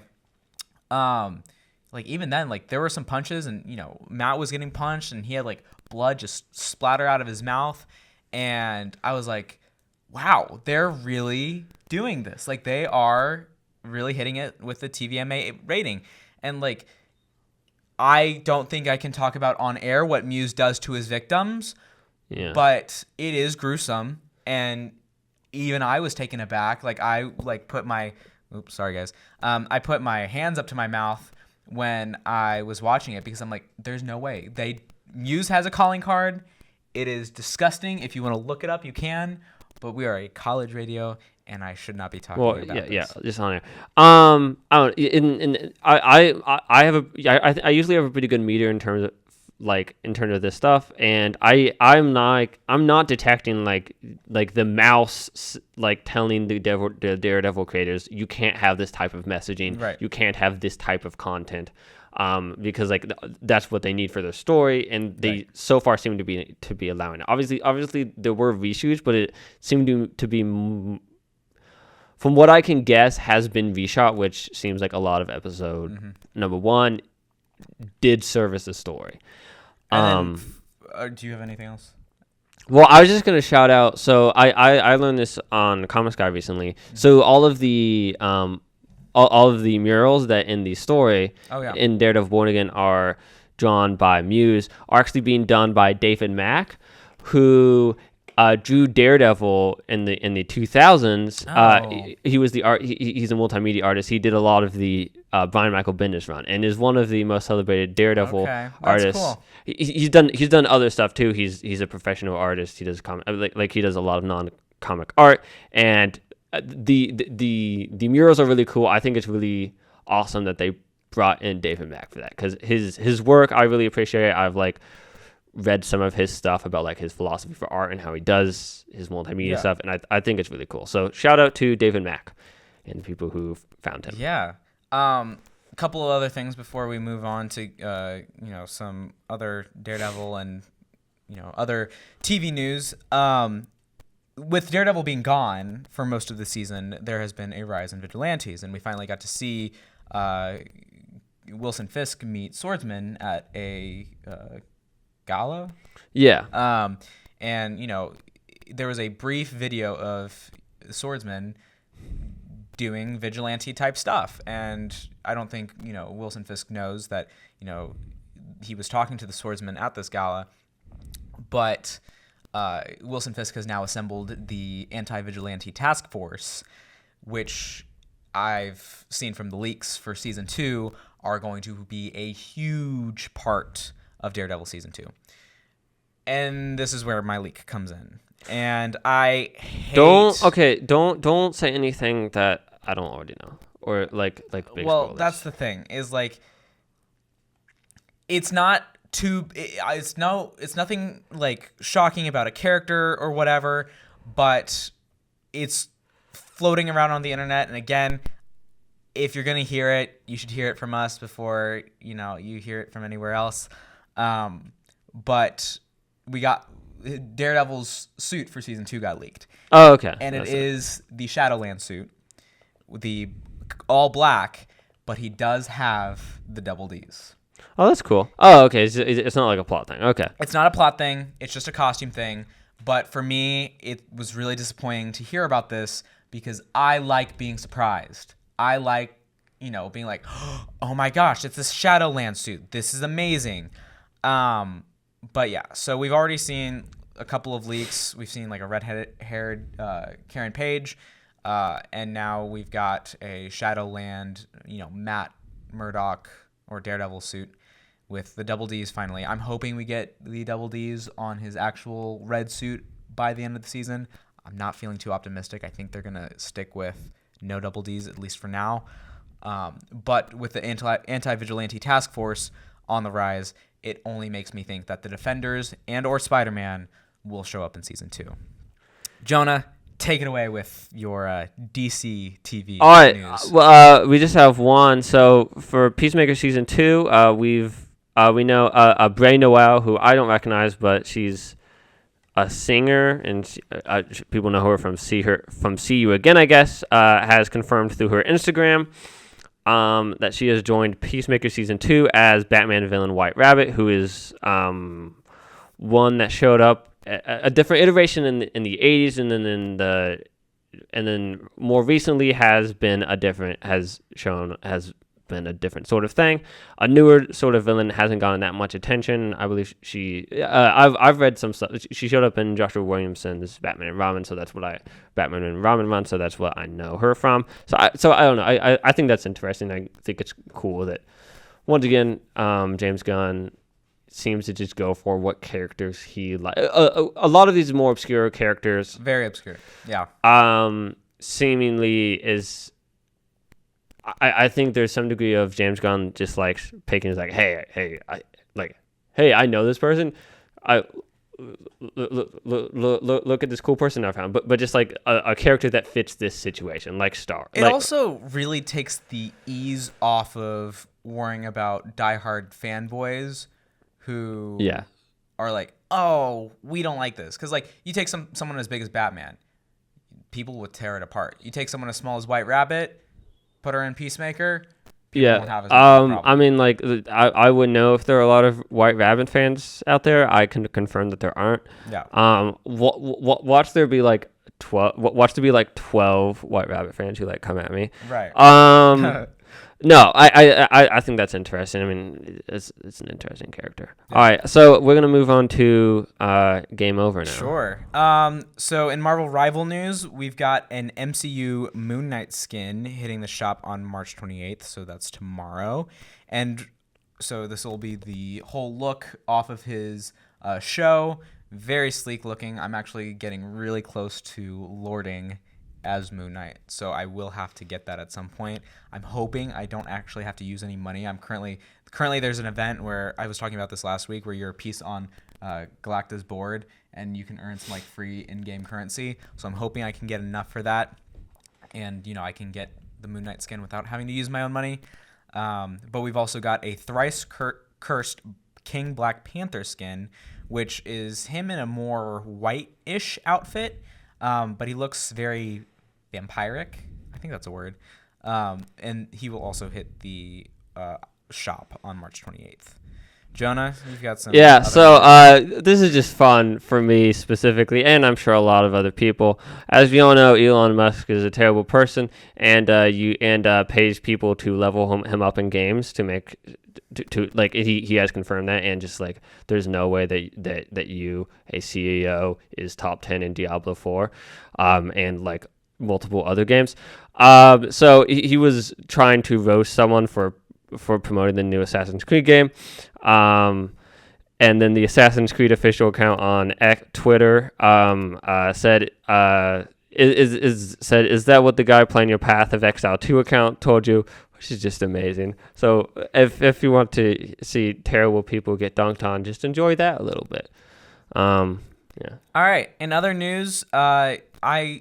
Speaker 2: Like even then, like there were some punches, and Matt was getting punched, and he had like blood just splatter out of his mouth, and I was like, wow, they're really doing this. Like they are really hitting it with the TVMA rating. And like, I don't think I can talk about on air what Muse does to his victims, but it is gruesome. And even I was taken aback. Like I put my, sorry guys. I put my hands up to my mouth when I was watching it because I'm like, there's no way. Muse has a calling card. It is disgusting. If you want to look it up, you can. But we are a college radio, and I should not be talking about this. Yeah,
Speaker 1: just on air. I don't. I usually have a pretty good meter in terms of this stuff, and I'm not detecting like the mouse like telling the Daredevil creators, you can't have this type of messaging,
Speaker 2: right.
Speaker 1: You can't have this type of content. Because like that's what they need for their story, and they so far seem to be allowing it. Obviously there were reshoots, but it seemed to be, from what I can guess, has been reshot, which seems like a lot of episode number 1 did service the story.
Speaker 2: And then, do you have anything else?
Speaker 1: Well, I was just gonna shout out. So I learned this on Comics Guy recently. So all of the murals that in the story in Daredevil Born Again are drawn by Muse are actually being done by David Mack, who drew Daredevil in the 2000s. He was the art. He's a multimedia artist. He did a lot of the Brian Michael Bendis run, and is one of the most celebrated Daredevil artists.
Speaker 2: Cool.
Speaker 1: He's done other stuff too. He's a professional artist. He does like he does a lot of non-comic art, and the murals are really cool. I think it's really awesome that they brought in David Mack for that, because his work I really appreciate. I've like read some of his stuff about like his philosophy for art and how he does his multimedia stuff, and I think it's really cool. So shout out to David Mack and the people who found him.
Speaker 2: Yeah. A couple of other things before we move on to some other Daredevil and other TV news. With Daredevil being gone for most of the season, there has been a rise in vigilantes, and we finally got to see Wilson Fisk meet swordsman at a gala.
Speaker 1: Yeah.
Speaker 2: And there was a brief video of swordsman doing vigilante type stuff, and I don't think Wilson Fisk knows that he was talking to the swordsman at this gala, but Wilson Fisk has now assembled the anti-vigilante task force, which I've seen from the leaks for season 2 are going to be a huge part of Daredevil season 2. And this is where my leak comes in. And I hate...
Speaker 1: Don't say anything that I don't already know, or like big spoilers.
Speaker 2: That's the thing, is like it's nothing like shocking about a character or whatever, but it's floating around on the internet, and again, if you're gonna hear it, you should hear it from us before you hear it from anywhere else. But we got Daredevil's suit for season 2 got leaked.
Speaker 1: Oh, okay.
Speaker 2: And it is the Shadowland suit, with the all black, but he does have the double Ds.
Speaker 1: Oh, that's cool. Oh, okay. It's not like a plot thing. Okay.
Speaker 2: It's not a plot thing. It's just a costume thing. But for me, it was really disappointing to hear about this, because I like being surprised. I like, being like, oh my gosh, it's this Shadowland suit. This is amazing. But yeah, so we've already seen a couple of leaks. We've seen like a red-haired Karen Page, and now we've got a Shadowland, Matt Murdock or Daredevil suit with the double Ds finally. I'm hoping we get the double Ds on his actual red suit by the end of the season. I'm not feeling too optimistic. I think they're going to stick with no double Ds, at least for now. But with the anti-vigilante task force on the rise, it only makes me think that the Defenders and or Spider-Man will show up in season 2. Jonah, take it away with your DC TV
Speaker 1: All right.
Speaker 2: news.
Speaker 1: We just have one. So for Peacemaker season 2, we know Bray Noel, who I don't recognize, but she's a singer, and people know her from See You Again, I guess, has confirmed through her Instagram that she has joined Peacemaker season 2 as Batman villain White Rabbit, who is one that showed up a different iteration in the 80s, and then more recently has been a different sort of thing. A newer sort of villain hasn't gotten that much attention. I believe I've read some stuff. She showed up in Joshua Williamson's Batman and Robin, so that's what Batman and Robin run, so that's what I know her from. So I don't know. I think that's interesting. I think it's cool that once again James Gunn seems to just go for what characters he like. A lot of these more obscure characters,
Speaker 2: very obscure. Yeah.
Speaker 1: Seemingly is. I think there's some degree of James Gunn just like picking is like, hey, I know this person. I look at this cool person I found, but just like a character that fits this situation, like Star.
Speaker 2: It also really takes the ease off of worrying about diehard fanboys who are like, oh, we don't like this, because like you take someone as big as Batman, people would tear it apart. You take someone as small as White Rabbit, put her in Peacemaker. Won't have as much problem.
Speaker 1: I mean, like, I would know if there are a lot of White Rabbit fans out there. I can confirm that there aren't.
Speaker 2: Yeah.
Speaker 1: Watch there be like 12. Watch there be like 12 White Rabbit fans who like come at me.
Speaker 2: Right.
Speaker 1: No, I think that's interesting. I mean, it's an interesting character. Yeah. All right, so we're gonna move on to Game Over now.
Speaker 2: Sure. So in Marvel Rival news, we've got an MCU Moon Knight skin hitting the shop on March 28th. So that's tomorrow, and so this will be the whole look off of his show. Very sleek looking. I'm actually getting really close to lording as Moon Knight, so I will have to get that at some point. I'm hoping I don't actually have to use any money. I'm currently there's an event where I was talking about this last week where you're a piece on Galacta's board and you can earn some like free in-game currency. So I'm hoping I can get enough for that, and I can get the Moon Knight skin without having to use my own money. But we've also got a thrice cursed King Black Panther skin, which is him in a more white-ish outfit, but he looks very vampiric. I think that's a word. And he will also hit the shop on March 28th. Jonah, you've got some.
Speaker 1: Yeah, so this is just fun for me specifically, and I'm sure a lot of other people. As we all know, Elon Musk is a terrible person, and pays people to level him up in games to make to like he has confirmed that, and just like there's no way that you, a CEO, is top 10 in Diablo 4, and like multiple other games. So he was trying to roast someone for promoting the new Assassin's Creed game. And then the Assassin's Creed official account on Twitter said, is that what the guy playing your Path of Exile 2 account told you? Which is just amazing. So if you want to see terrible people get dunked on, just enjoy that a little bit. Yeah.
Speaker 2: All right. In other news, I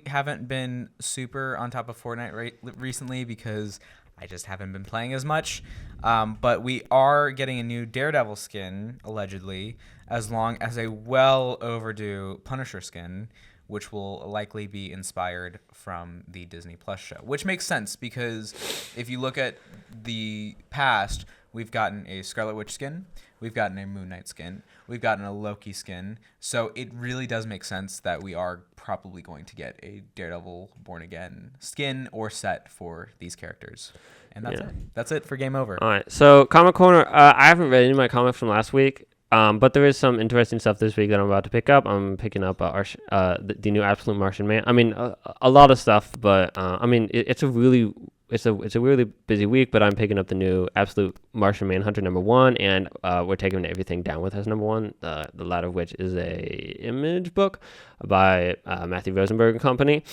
Speaker 2: haven't been super on top of Fortnite recently because I just haven't been playing as much. But we are getting a new Daredevil skin, allegedly, as long as a well overdue Punisher skin, which will likely be inspired from the Disney Plus show. Which makes sense because if you look at the past, we've gotten a Scarlet Witch skin, we've gotten a Moon Knight skin, we've gotten a Loki skin. So it really does make sense that we are probably going to get a Daredevil Born Again skin or set for these characters. And that's it. That's it for Game Over.
Speaker 1: All right. So Comic Corner, I haven't read any of my comics from last week, but there is some interesting stuff this week that I'm about to pick up. I'm picking up the new Absolute Martian Man. I mean, a lot of stuff, but I mean, it's a really busy week. But I'm picking up the new Absolute Martian Manhunter #1, and we're taking everything down with as #1. The latter of which is a Image book by Matthew Rosenberg and Company.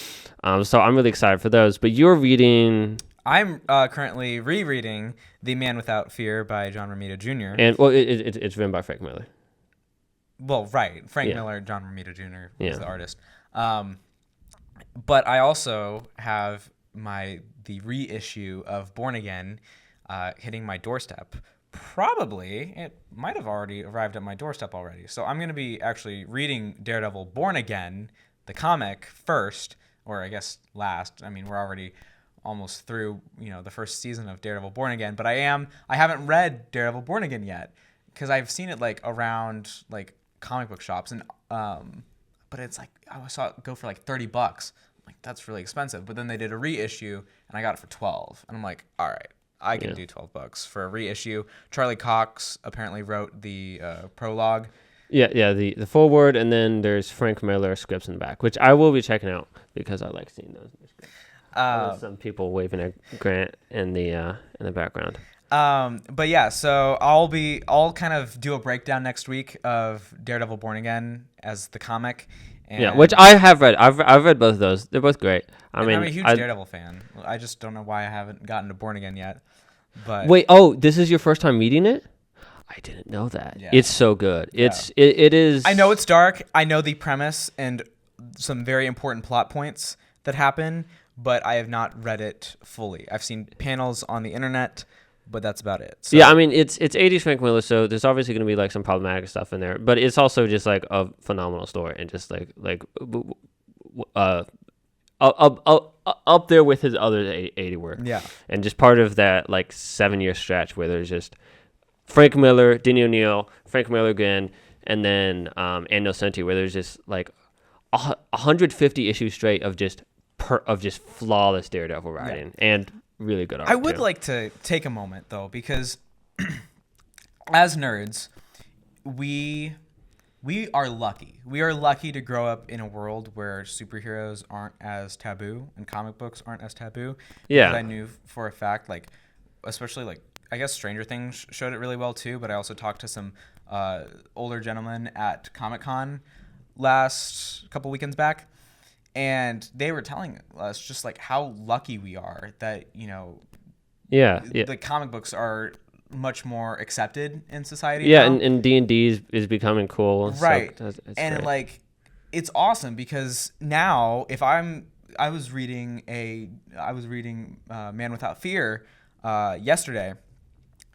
Speaker 1: So I'm really excited for those. But you're reading.
Speaker 2: I'm currently rereading The Man Without Fear by John Romita Jr.
Speaker 1: And well, it's written by Frank Miller.
Speaker 2: Well, right, Frank Miller, John Romita Jr. is the artist. But I also have the reissue of Born Again hitting my doorstep. Probably it might have already arrived at my doorstep already. So I'm going to be actually reading Daredevil Born Again, the comic, first, or I guess last. I mean, we're already almost through, the first season of Daredevil Born Again, but I haven't read Daredevil Born Again yet because I've seen it like around like comic book shops, and but it's like I saw it go for like $30. Like that's really expensive. But then they did a reissue and I got it for $12, and I'm like, all right, I can do $12 for a reissue. Charlie Cox apparently wrote the prologue.
Speaker 1: Yeah, the foreword, and then there's Frank Miller scripts in the back, which I will be checking out because I like seeing those. Some people waving a grant in the background.
Speaker 2: But yeah, so I'll kind of do a breakdown next week of Daredevil Born Again as the comic. And
Speaker 1: which I have read. I've read both of those. They're both great. I'm
Speaker 2: a huge Daredevil fan. I just don't know why I haven't gotten to Born Again yet. But
Speaker 1: wait, this is your first time reading it? I didn't know that. Yeah. It's so good. It is.
Speaker 2: I know it's dark. I know the premise and some very important plot points that happen, but I have not read it fully. I've seen panels on the internet, but that's about it. So.
Speaker 1: Yeah, I mean, it's 80s Frank Miller, so there's obviously going to be like some problematic stuff in there, but it's also just like a phenomenal story and just up there with his other 80 work.
Speaker 2: Yeah.
Speaker 1: And just part of that like 7-year stretch where there's just Frank Miller, Denny O'Neil, Frank Miller again, and then Ann Nocenti, where there's just like 150 issues straight of just flawless Daredevil writing and really good art.
Speaker 2: I would
Speaker 1: too.
Speaker 2: like to take a moment though, because as nerds, we are lucky. We are lucky to grow up in a world where superheroes aren't as taboo and comic books aren't as taboo.
Speaker 1: Yeah.
Speaker 2: Because I knew for a fact, like, especially like, I guess Stranger Things showed it really well too. But I also talked to some older gentlemen at Comic-Con last couple weekends back, and they were telling us just like how lucky we are that, you know, the comic books are much more accepted in society.
Speaker 1: Yeah,
Speaker 2: now.
Speaker 1: and D&D is becoming cool.
Speaker 2: Right.
Speaker 1: So
Speaker 2: and
Speaker 1: great.
Speaker 2: like, it's awesome because now if I was reading Man Without Fear yesterday,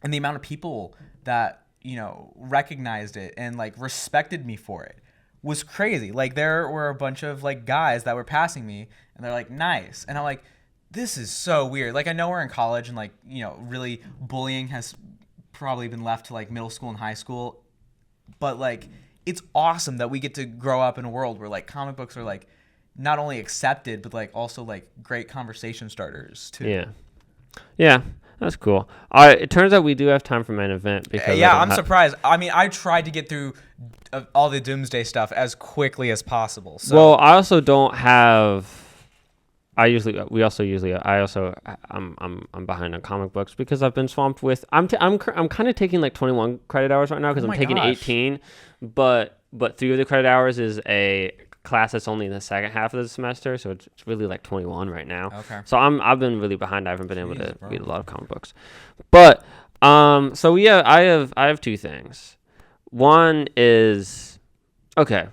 Speaker 2: and the amount of people that, you know, recognized it and like respected me for it was crazy. Like, there were a bunch of like guys that were passing me and they're like, nice. And I'm like, this is so weird. Like, I know we're in college and like, you know, really bullying has probably been left to like middle school and high school, but like, it's awesome that we get to grow up in a world where like comic books are like not only accepted but like also like great conversation starters too.
Speaker 1: Yeah, that's cool. All right, it turns out we do have time for main event because
Speaker 2: I'm surprised. I mean, I tried to get through all the Doomsday stuff as quickly as possible. So.
Speaker 1: Well, I also don't have. I'm behind on comic books because I've been swamped with. I'm kind of taking like 21 credit hours right now because I'm taking 18, but 3 of the credit hours is a class that's only in the second half of the semester, so it's really like 21 right now.
Speaker 2: Okay.
Speaker 1: So I've been really behind. I haven't been able to read a lot of comic books, but so yeah, I have 2 things. One is okay.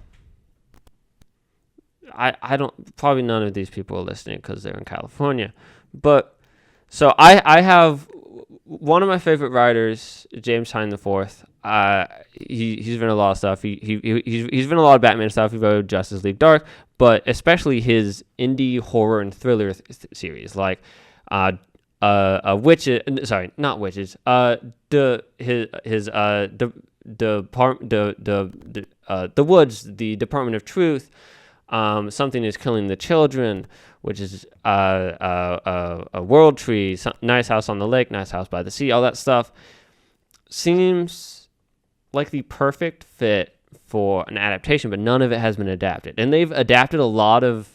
Speaker 1: I don't, probably none of these people are listening because they're in California, but so I have one of my favorite writers, James Tynion IV. He's written a lot of stuff. He's written a lot of Batman stuff. He wrote Justice League Dark, but especially his indie horror and thriller series, like witches. Sorry, not witches. The Woods, the Department of Truth. Something is killing the children, which is a world tree, nice house on the lake, nice house by the sea, all that stuff seems like the perfect fit for an adaptation, but none of it has been adapted. And they've adapted a lot of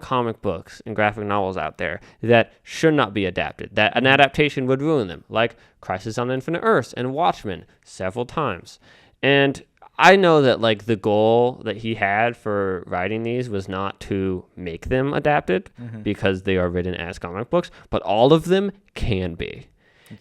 Speaker 1: comic books and graphic novels out there that should not be adapted, that an adaptation would ruin them, like Crisis on Infinite Earths and Watchmen several times. And I know that like the goal that he had for writing these was not to make them adapted because they are written as comic books, but all of them can be.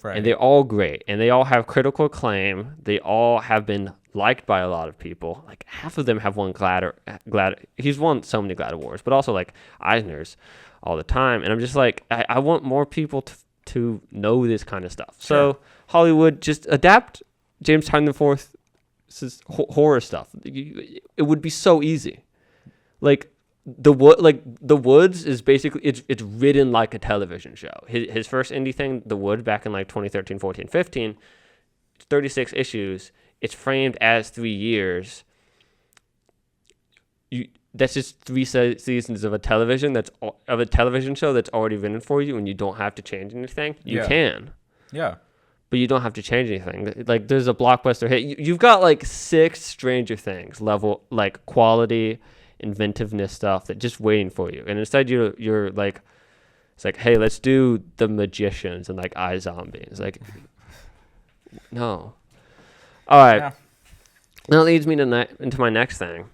Speaker 1: Right. And they're all great, and they all have critical acclaim. They all have been liked by a lot of people. Like half of them have won GLAAD. He's won so many GLAAD awards, but also like Eisner's all the time. And I'm just like, I want more people to know this kind of stuff. Sure. So Hollywood, just adapt James Tynion IV. Horror stuff. It would be so easy. Like the Woods is basically it's written like a television show. His first indie thing, The Woods, back in like 2013, 14, 15, 36 issues. It's framed as 3 years. That's just 3 seasons of a television show that's already written for you, and you don't have to change anything. You can. Yeah. But you don't have to change anything. Like, there's a blockbuster hit. You've got like 6 Stranger Things level, like quality, inventiveness stuff that just waiting for you. And instead, you're like, it's like, hey, let's do The Magicians and like iZombie. It's like, no. All right. Yeah. That leads me into my next thing.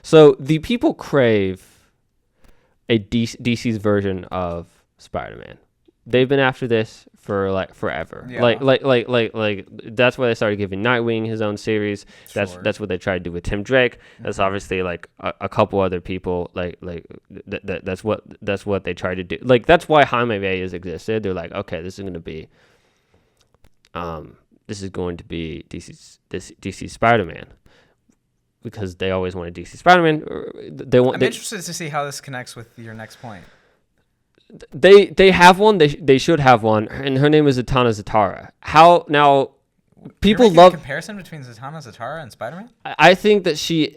Speaker 1: So the people crave a DC's version of Spider-Man. They've been after this for like forever. Yeah. Like that's why they started giving Nightwing his own series. Sure. That's what they tried to do with Tim Drake. That's obviously like a couple other people that's what they tried to do. Like that's why Jaime Reyes existed. They're like, okay, this is going to be DC Spider-Man. Because they always wanted DC Spider-Man.
Speaker 2: I'm interested to see how this connects with your next point.
Speaker 1: They have one. They should have one, and her name is Zatanna Zatara. How now? People love
Speaker 2: a comparison between Zatanna Zatara and Spider-Man.
Speaker 1: I think that she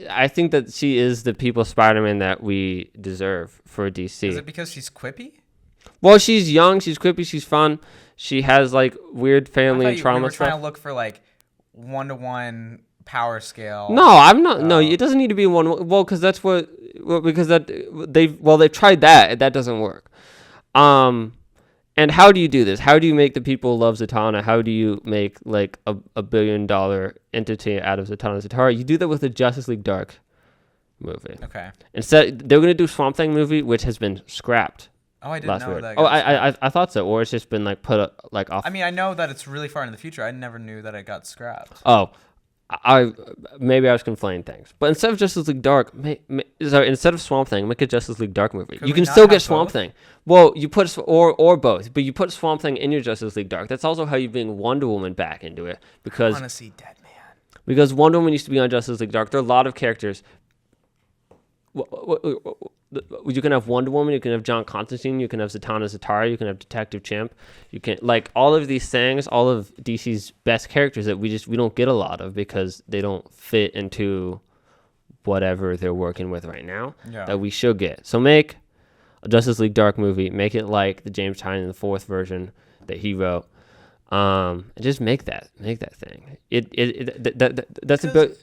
Speaker 1: is the people Spider-Man that we deserve for DC.
Speaker 2: Is it because she's quippy?
Speaker 1: Well, she's young, she's quippy, she's fun. She has like weird family and trauma
Speaker 2: we were
Speaker 1: stuff.
Speaker 2: trying to look for like 1-to-1 power scale.
Speaker 1: No, I'm not. No, it doesn't need to be one. Well, because that's what. Well, because they've tried that. That doesn't work. And how do you do this? How do you make the people love Zatanna? How do you make like a $1 billion entity out of Zatanna Zatara? You do that with the Justice League Dark movie.
Speaker 2: Okay.
Speaker 1: Instead, they're gonna do Swamp Thing movie, which has been scrapped.
Speaker 2: Oh, I didn't know
Speaker 1: week.
Speaker 2: that.
Speaker 1: Oh, I thought so, or it's just been like put like off.
Speaker 2: I mean, I know that it's really far in the future. I never knew that it got scrapped.
Speaker 1: Oh, maybe I was conflating things. But instead of Justice League Dark, instead of Swamp Thing, make a Justice League Dark movie. You can still get Swamp Thing. Well, you put or both, but you put Swamp Thing in your Justice League Dark. That's also how you bring Wonder Woman back into it, because
Speaker 2: I want to see Dead Man.
Speaker 1: Because Wonder Woman used to be on Justice League Dark. There are a lot of characters. You can have Wonder Woman, you can have John Constantine, you can have Zatanna Zatara, you can have Detective Chimp, you can like all of these things, all of DC's best characters that we don't get a lot of because they don't fit into whatever they're working with right now.
Speaker 2: Yeah.
Speaker 1: That we should get. So make a Justice League Dark movie, make it like the James Tynion the fourth version that he wrote, and just make that thing. That's a bit.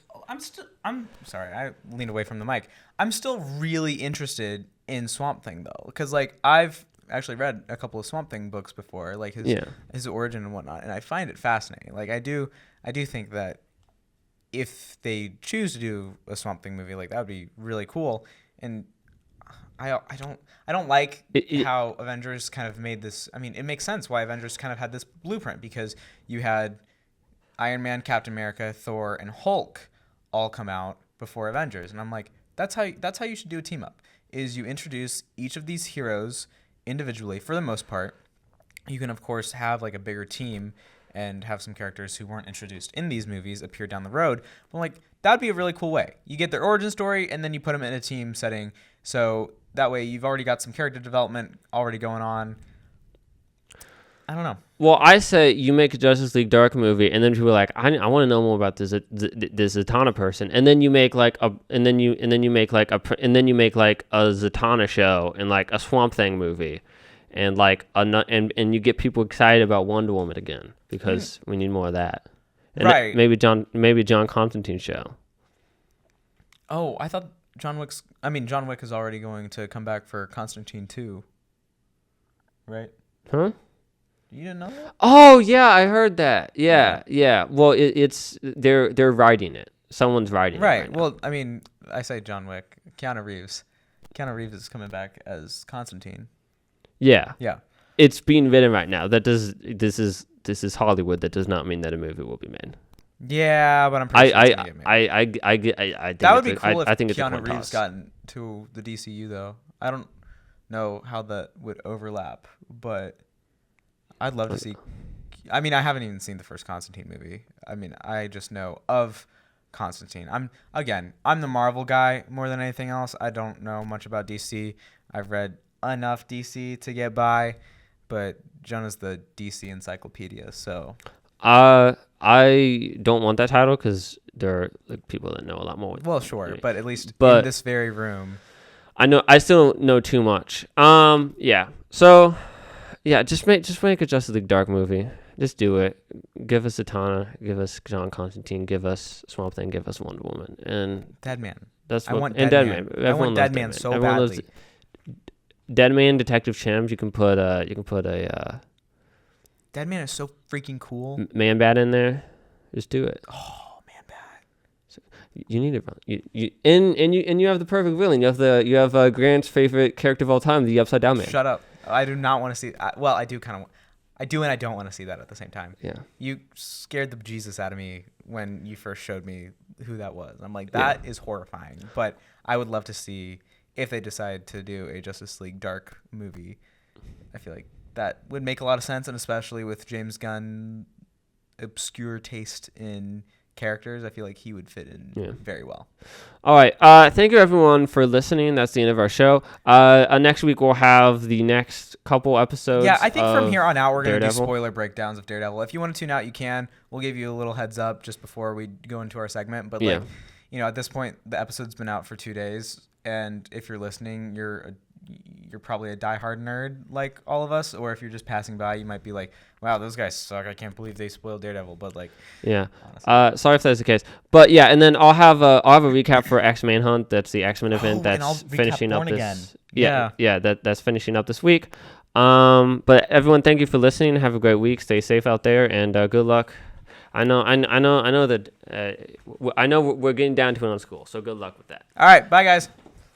Speaker 2: I'm sorry, I leaned away from the mic. I'm still really interested in Swamp Thing though, because like I've actually read a couple of Swamp Thing books before, like his origin and whatnot, and I find it fascinating. Like I do think that if they choose to do a Swamp Thing movie, like that would be really cool. And I don't like how Avengers kind of made this. I mean, it makes sense why Avengers kind of had this blueprint, because you had Iron Man, Captain America, Thor, and Hulk all come out before Avengers, and I'm like, that's how you should do a team up. Is you introduce each of these heroes individually for the most part. You can of course have like a bigger team and have some characters who weren't introduced in these movies appear down the road. But like that'd be a really cool way. You get their origin story and then you put them in a team setting, so that way you've already got some character development already going on. I don't know.
Speaker 1: Well, I say you make a Justice League Dark movie, and then people are like, I want to know more about this Zatanna person, and then you make like a Zatanna show and like a Swamp Thing movie, and like and you get people excited about Wonder Woman again because we need more of that. And
Speaker 2: right.
Speaker 1: Maybe John Constantine show.
Speaker 2: Oh, I thought John Wick is already going to come back for Constantine 2. Right?
Speaker 1: Huh?
Speaker 2: You didn't know that?
Speaker 1: Oh yeah, I heard that. Yeah. Well, it's they're writing it. Someone's writing it. Right.
Speaker 2: Well, I mean, I say John Wick. Keanu Reeves is coming back as Constantine.
Speaker 1: Yeah.
Speaker 2: Yeah.
Speaker 1: It's being written right now. This is Hollywood. That does not mean that a movie will be made.
Speaker 2: Yeah, but I'm pretty sure it's gonna get made.
Speaker 1: I think
Speaker 2: that would be cool if
Speaker 1: I think
Speaker 2: Keanu Reeves got into the DCU though. I don't know how that would overlap, but I'd love to see. I mean, I haven't even seen the first Constantine movie. I mean, I just know of Constantine. I'm the Marvel guy more than anything else. I don't know much about DC. I've read enough DC to get by, but Jonah's the DC encyclopedia. So,
Speaker 1: I don't want that title because there are like people that know a lot more.
Speaker 2: Well, sure, but at least in this very room,
Speaker 1: I still don't know too much. Yeah. So. Yeah, just make a Justice League Dark movie. Just do it. Give us Zatanna, give us John Constantine, give us Swamp Thing, give us Wonder Woman, and
Speaker 2: Dead Man.
Speaker 1: That's
Speaker 2: what, I want Dead Man. I want Dead Man so badly.
Speaker 1: Dead Man, Detective Chimp. You can put
Speaker 2: Dead Man is so freaking cool.
Speaker 1: Man Bat in there. Just do it.
Speaker 2: Oh, Man Bat.
Speaker 1: So you need it. You have the perfect villain. You have Grant's favorite character of all time, the Upside Down Man.
Speaker 2: Shut up. I do not want to see. Well, I do kind of. I do and I don't want to see that at the same time.
Speaker 1: Yeah.
Speaker 2: You scared the bejesus out of me when you first showed me who that was. I'm like, that is horrifying. But I would love to see if they decide to do a Justice League Dark movie. I feel like that would make a lot of sense, and especially with James Gunn obscure taste in characters, I feel like he would fit in very well.
Speaker 1: All right. Thank you everyone for listening. That's the end of our show. Next week we'll have the next couple episodes.
Speaker 2: Yeah, I think from here on out we're going to do spoiler breakdowns of Daredevil. If you want to tune out, you can. We'll give you a little heads up just before we go into our segment. But at this point, the episode's been out for 2 days, and if you're listening, you're you're probably a diehard nerd like all of us, or if you're just passing by, you might be like, wow, those guys suck. I can't believe they spoiled Daredevil. But like,
Speaker 1: yeah. Sorry if that's the case. But yeah, and then I'll have a recap for X Manhunt. That's the X-Men event that's finishing up this. That's finishing up this week. But everyone, thank you for listening. Have a great week. Stay safe out there, and good luck. I know that I know we're getting down to it on school, so good luck with that.
Speaker 2: All right, bye guys.